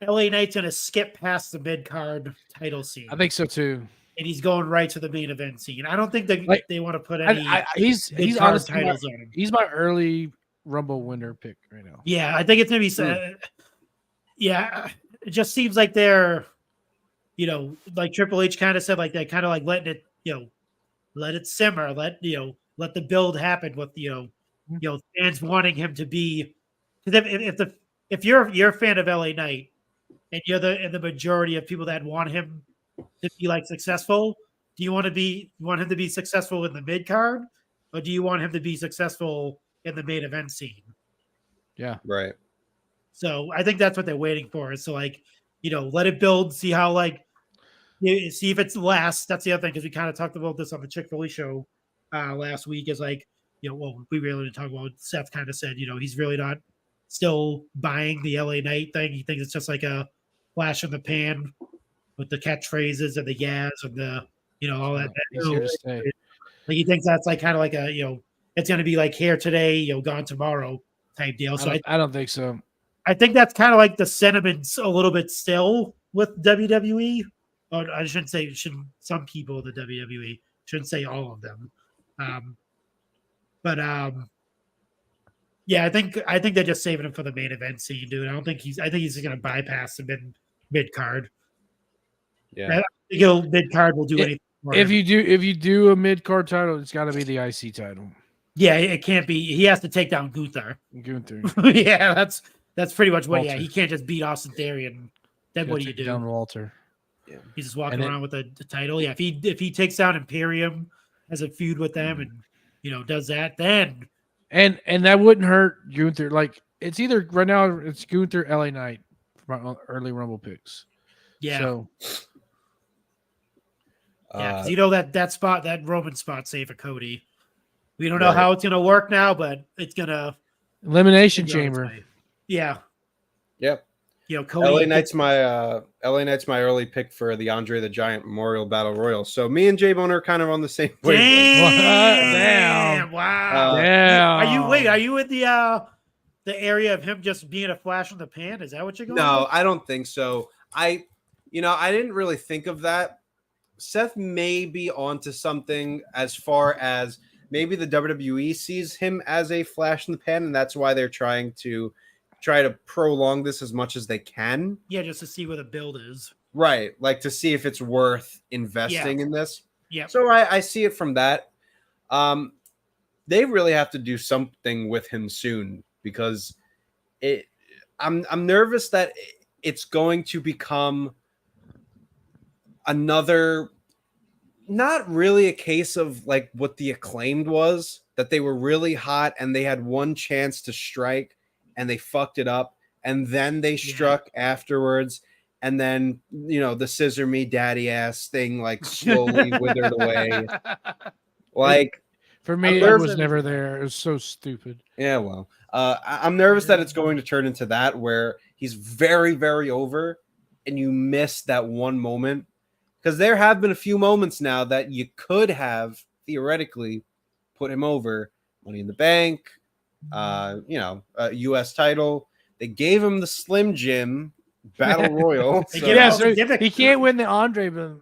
LA Knight's gonna skip past the mid card title scene. I think so too. And he's going right to the main event scene. I don't think they want to put any he's honestly titles on him. He's my early Rumble winner pick right now. Yeah, I think it's gonna be yeah, it just seems like they're like Triple H kind of said, like they're kind of like letting it let it simmer, let the build happen with fans wanting him to be, because if you're a fan of LA Knight and you're the majority of people that want him to be like successful, do you want him to be successful in the mid card, or do you want him to be successful in the main event scene? Yeah, right. So I think that's what they're waiting for. Is to let it build, see how see if it's lasts. That's the other thing, because we kind of talked about this on the Chick-fil-A show last week. Is we really didn't talk about. Seth kind of said he's really not still buying the LA Knight thing. He thinks it's just like a flash in the pan with the catchphrases and the yas and the all that. Like he thinks that's like kind of like a it's going to be like here today, gone tomorrow type deal. So I don't think so. I think that's kind of like the sentiments a little bit still with WWE. Or I shouldn't say some people in the WWE, shouldn't say all of them. Yeah, I think they're just saving him for the main event scene, dude. I think he's just going to bypass the mid card. Yeah, I think mid card will do anything. If you do a mid card title, it's got to be the IC title. Yeah, it can't be. He has to take down Gunther. Yeah, that's pretty much what. Walter. Yeah, he can't just beat Austin Theory, and then what do you do? Down Walter. Yeah, he's just walking around with the title. Yeah, if he takes down Imperium, has a feud with them, and does that, then and that wouldn't hurt Gunther. Like it's either right now it's Gunther, LA Knight for my early Rumble picks. Yeah. So. Yeah, because that spot, that Roman spot, save for Cody. We don't know Right. how it's gonna work now, but it's gonna Elimination go its Chamber. way. Yeah, Yep. Cody. LA Knight's my early pick for the Andre the Giant Memorial Battle Royal. So me and J-Bone are kind of on the same wavelength. Damn. Wow. Damn. Are you in the area of him just being a flash in the pan? Is that what you're going? No, with? I don't think so. I didn't really think of that. Seth may be onto something as far as maybe the WWE sees him as a flash in the pan, and that's why they're trying to prolong this as much as they can. Yeah, just to see where the build is. Right, like to see if it's worth investing in this. Yeah. So I see it from that. They really have to do something with him soon because I'm nervous that it's going to become another, not really a case of like what the Acclaimed was, that they were really hot and they had one chance to strike and they fucked it up, and then they struck afterwards, and then the scissor me daddy ass thing like slowly withered away. Like, For me, it was never there. It was so stupid. Yeah, well, I'm nervous that it's going to turn into that where he's very, very over, and you miss that one moment. Because there have been a few moments now that you could have theoretically put him over. Money in the Bank, U.S. title. They gave him the Slim Jim Battle Royal. So he can't win the Andre, but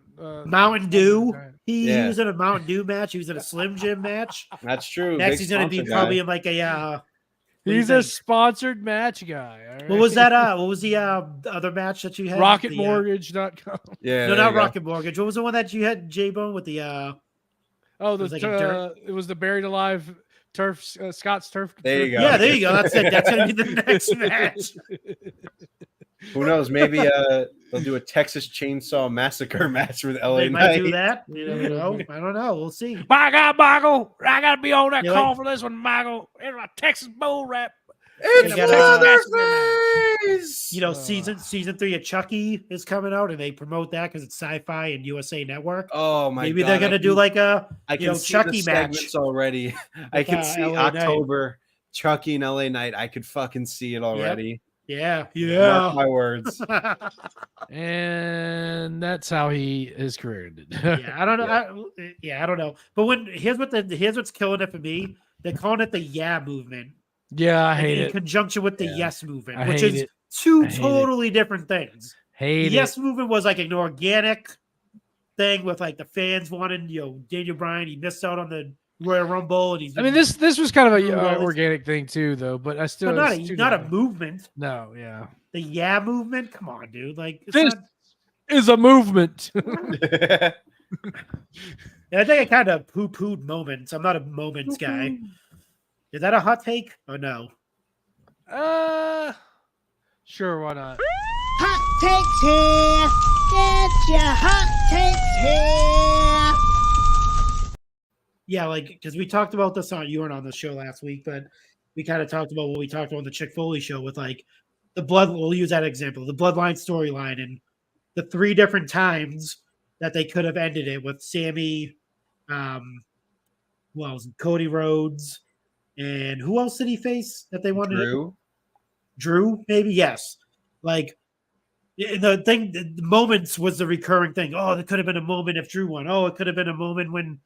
Mountain Dew. Right. He was in a Mountain Dew match. He was in a Slim Jim match. That's true. Next, Big he's going to be sponsor probably guy. in like a. He's a sponsored match guy. All right? What was that? What was the other match that you had? RocketMortgage.com. Yeah, No, not Rocket Mortgage. What was the one that you had, J-Bone, with the? Oh, was like a dirt- it was the buried alive turf, Scott's turf. There you go. Yeah, there you go. That's it. That's going to be the next match. Who knows? Maybe they'll do a Texas Chainsaw Massacre match with LA They Knight. might do that. You never know. I don't know. We'll see. My God, Michael, I gotta be on that You call like- for this one, Michael. It's a Texas bull rap. It's You got, Leatherface! season 3 of Chucky is coming out, and they promote that because it's Sci-Fi and USA Network. Oh my Maybe god! they're gonna do like a I can see Chucky the match. segments already. I can see LA Knight. October Chucky and LA Knight. I could fucking see it already. Yeah, Mark my words. And that's how his career ended. Yeah, I don't know. I don't know. But here's what's killing it for me. They're calling it the Yeah movement. Yeah, I hate in it. conjunction with the Yes movement, I which hate is it. two I hate totally different things. Hate The Yes it. movement was like an organic thing with like the fans wanting, Daniel Bryan. He missed out on the Royal Rumble, and he's. I mean, this was kind of a Well, it's- organic thing too, though. But I still, but it's too not a different. movement. No, yeah. The Yeah movement. Come on, dude. Like it's This not, is a movement. and I think I kind of poo-pooed moments. I'm not a moments guy. Is that a hot take or no? Sure, why not? Hot takes here. Get your hot takes here. Yeah, like because we talked about this on you weren't on the show last week, but we kind of talked about what we talked about on the Chick Foley show with like the blood. We'll use that example, the Bloodline storyline, and the 3 different times that they could have ended it with Sammy, Cody Rhodes, and who else did he face that they wanted? Drew, maybe yes. Like the thing, the moments was the recurring thing. Oh, there could have been a moment if Drew won. Oh, it could have been a moment when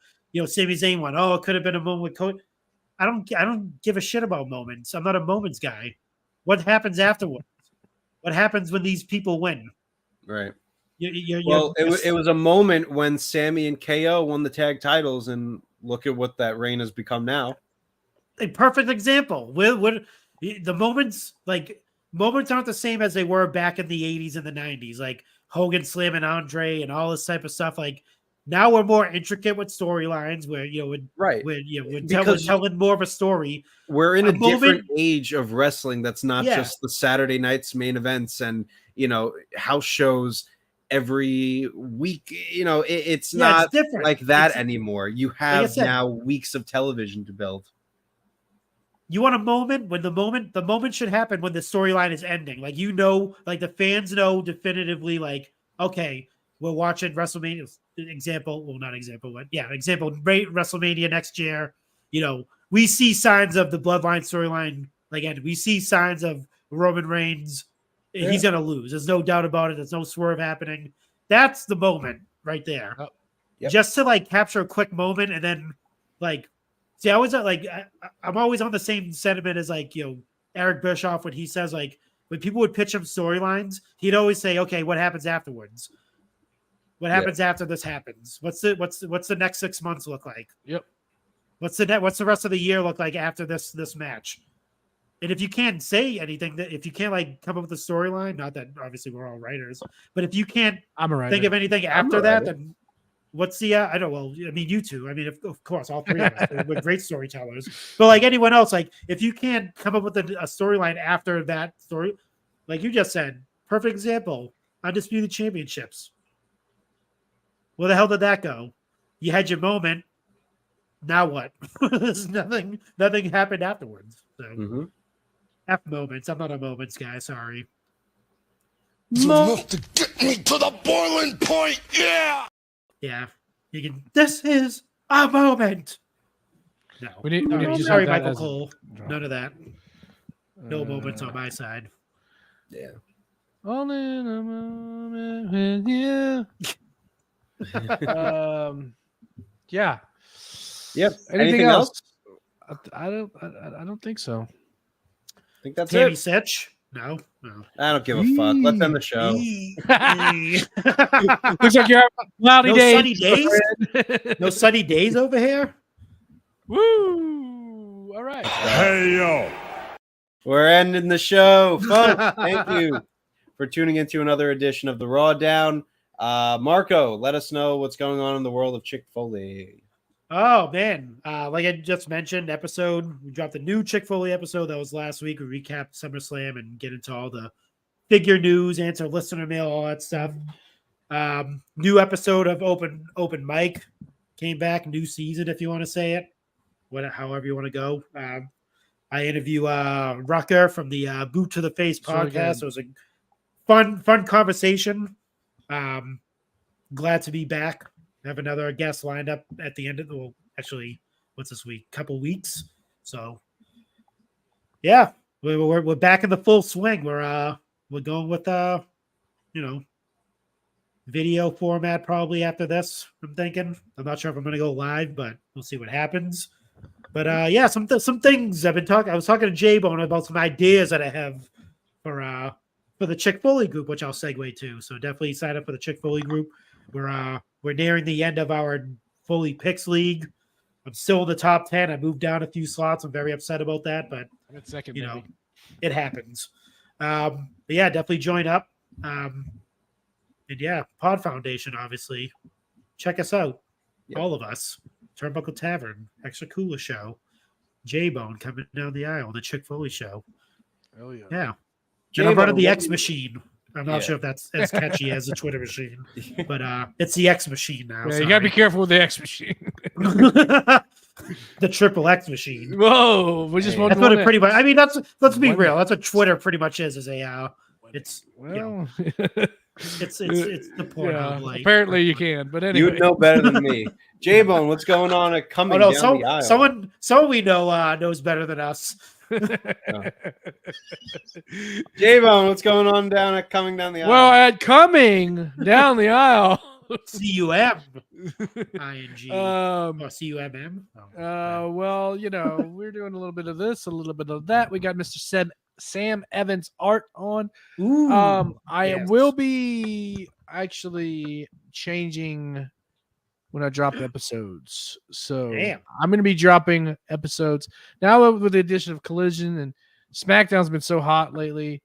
Sami Zayn won. Oh, it could have been a moment with Cody. I don't give a shit about moments. I'm not a moments guy. What happens afterwards? What happens when these people win? Right. Well, it was a moment when Sammy and KO won the tag titles, and look at what that reign has become now. A perfect example. What the moments aren't the same as they were back in the 80s and the 90s, like Hogan slamming Andre and all this type of stuff. Like now we're more intricate with storylines where we're telling more of a story. We're in a different age of wrestling that's not just the Saturday night's main events and house shows every week. It's not it's different like that anymore. You have now weeks of television to build. You want a moment when the moment should happen when the storyline is ending. Like the fans know definitively, like, okay, we're watching WrestleMania. Example, well, not example, but yeah, example, WrestleMania next year. we see signs of the Bloodline storyline. Again, we see signs of Roman Reigns. He's going to lose. There's no doubt about it. There's no swerve happening. That's the moment right there. Yep. Just to capture a quick moment and then see, I was I'm always on the same sentiment as Eric Bischoff when he says when people would pitch him storylines, he'd always say, okay, what happens afterwards? What happens after this happens? What's the next 6 months look like? Yep. What's the rest of the year look like after this match? And if you can't say anything, if you can't come up with a storyline, not that obviously we're all writers, but if you can't think of anything after that, then what's the I don't well, I mean you two. I mean, of course, all three of us. We're great storytellers. But anyone else, if you can't come up with a storyline after that story, like you just said, perfect example, Undisputed Championships. Where the hell did that go? You had your moment. Now what? There's nothing happened afterwards. So F moments. I'm not a moments guy, sorry. Enough to get me to the boiling point, yeah! Yeah. You can this is a moment. No. We need to sorry, have that Michael as a Cole. drop. None of that. No moments on my side. Yeah. All in a moment with you. Yeah. Yep. Anything else? I don't think so. I think that's Tammy it. Sitch? No. I don't give a fuck. Let's end the show. Looks like you're having cloudy No days. sunny days? No sunny days over here? Woo! All right. Hey, yo. We're ending the show, folks. Thank you for tuning into another edition of the Raw Down. Marco, let us know what's going on in the world of Chick-fil-A. Oh man, like I just mentioned, we dropped a new Chick-fil-A episode that was last week. We recapped SummerSlam and get into all the figure news, answer listener mail, all that stuff. New episode of Open Mic came back, new season if you want to say it, however you want to go. I interview Rucker from the Boot to the Face podcast. It was a fun conversation. Glad to be back. Have another guest lined up at the end of what's this week? Couple weeks. So yeah, we're back in the full swing. We're going with video format probably after this. I'm thinking. I'm not sure if I'm gonna go live, but we'll see what happens. But yeah, some things I've been talking. I was talking to J-Bone about some ideas that I have for the Chick-fil-A group, which I'll segue to. So definitely sign up for the Chick-fil-A group. We're nearing the end of our Fully Picks League. I'm still in the top 10. I moved down a few slots. I'm very upset about that, but I'm at second, it happens. But yeah, definitely join up. And yeah, Pod Foundation, obviously. Check us out. Yep. All of us. Turnbuckle Tavern, Extra Cooler Show, J-Bone coming down the aisle, the Chick-fil-A show. Oh yeah. Yeah. J-Bone, And I'm running the what X do you- Machine. I'm not sure if that's as catchy as the Twitter machine, but it's the X Machine now. Yeah, you gotta be careful with the X machine. The triple X machine. Whoa, we just That's what it pretty much. I mean, let's be real. That's what Twitter pretty much is a. It's it's the porn. Yeah, apparently you can, but anyway, You would know better than me. J-Bone, what's going on at coming down the aisle? Someone we know knows better than us. J-Bone, what's going on coming down the aisle? well, at coming down the aisle, C-U-M-I-N-G or C-U-M-M. well, we're doing a little bit of this, a little bit of that. We got Mr. Sam Evans art on. Ooh, I will be actually changing when I drop episodes. So I'm going to be dropping episodes now with the addition of Collision, and SmackDown's been so hot lately.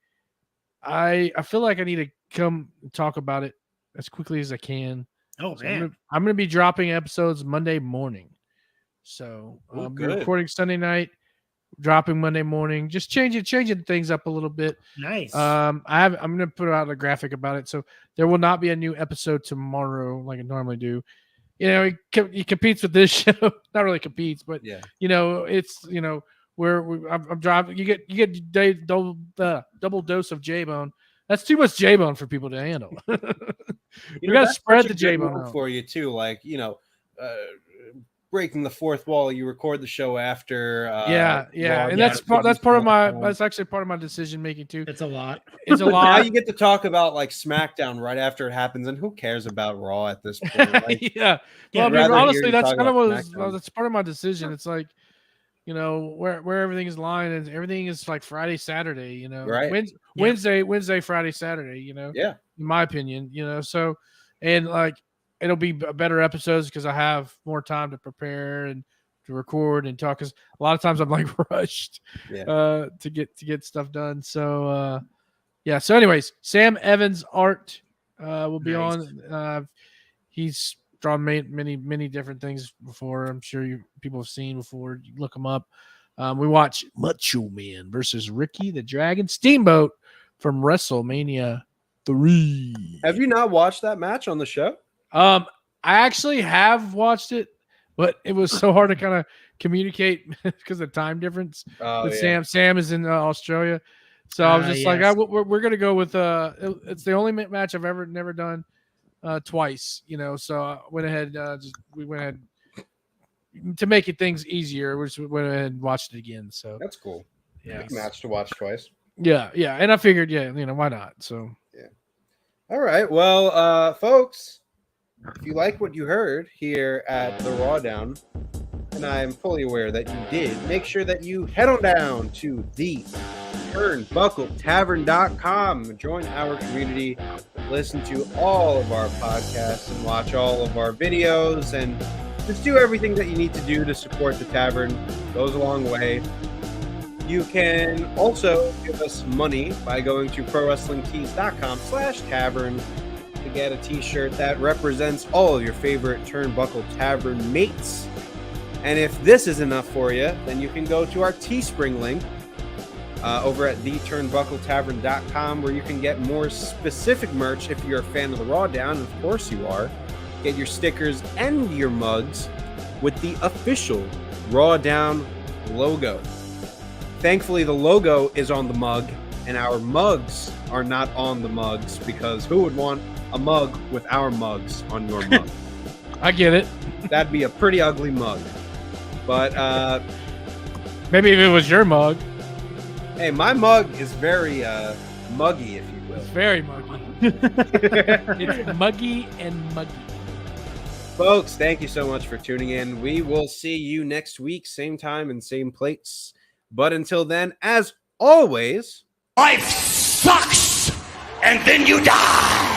I feel like I need to come and talk about it as quickly as I can. Oh, so man. I'm going to be dropping episodes Monday morning. So we're recording Sunday night, dropping Monday morning, just changing things up a little bit. Nice. I'm going to put out a graphic about it. So there will not be a new episode tomorrow like I normally do. He competes with this show. Not really competes, but it's where I'm driving. You get double dose of J-Bone. That's too much J-Bone for people to handle. We got to spread the J-Bone out for you too. breaking the fourth wall. You record the show after. Yeah, Raw, and yeah, that's part of my SmackDown. that's actually part of my decision making too. It's a lot. It's a Now lot. you get to talk about like SmackDown right after it happens, and who cares about Raw at this point? Like, Yeah. Well, I mean, rather hear honestly, you that's talk kind of about what SmackDown. that's part of my decision. It's like, you know, where everything is lying, and everything is like Friday, Saturday. You know, Right. Wednesday, Friday, Saturday. You know, yeah, in my opinion, you know. So, and like it'll be better episodes because I have more time to prepare and to record and talk. Because a lot of times I'm like rushed to get stuff done. So yeah. So, anyways, Sam Evans' art will be on. He's drawn many different things before. I'm sure people have seen before. You look him up. We watch Macho Man versus Ricky the Dragon Steamboat from WrestleMania 3. have you not watched that match on the show? I actually have watched it, but it was so hard to kind of communicate because of time difference. Oh, Sam is in Australia, so I was just like, we're gonna go with it's the only match I've never done twice, you know. So I went ahead, we went ahead to make things easier. We just went ahead and watched it again. So That's cool. yeah, Big match to watch twice. yeah, and I figured, you know, why not? So All right, well, folks, if you like what you heard here at the RAWDOWN, and I am fully aware that you did, make sure that you head on down to the Turnbuckletavern.com. Join our community, listen to all of our podcasts, and watch all of our videos, and just do everything that you need to do to support the tavern. It goes a long way. You can also give us money by going to prowrestlingtees.com/tavern to get a t-shirt that represents all of your favorite Turnbuckle Tavern mates. And if this is enough for you, then you can go to our Teespring link over at theturnbuckletavern.com, where you can get more specific merch if you're a fan of the RAWDOWN. Of course you are. Get your stickers and your mugs with the official RAWDOWN logo. Thankfully, the logo is on the mug, and our mugs are not on the mugs, because who would want a mug with our mugs on your mug? I get it. That'd be a pretty ugly mug. But Maybe if it was your mug. hey, my mug is very muggy, if you will. It's very muggy. It's muggy and muggy. Folks, thank you so much for tuning in. We will see you next week, same time and same place. But until then, as always, Life sucks, and then you die.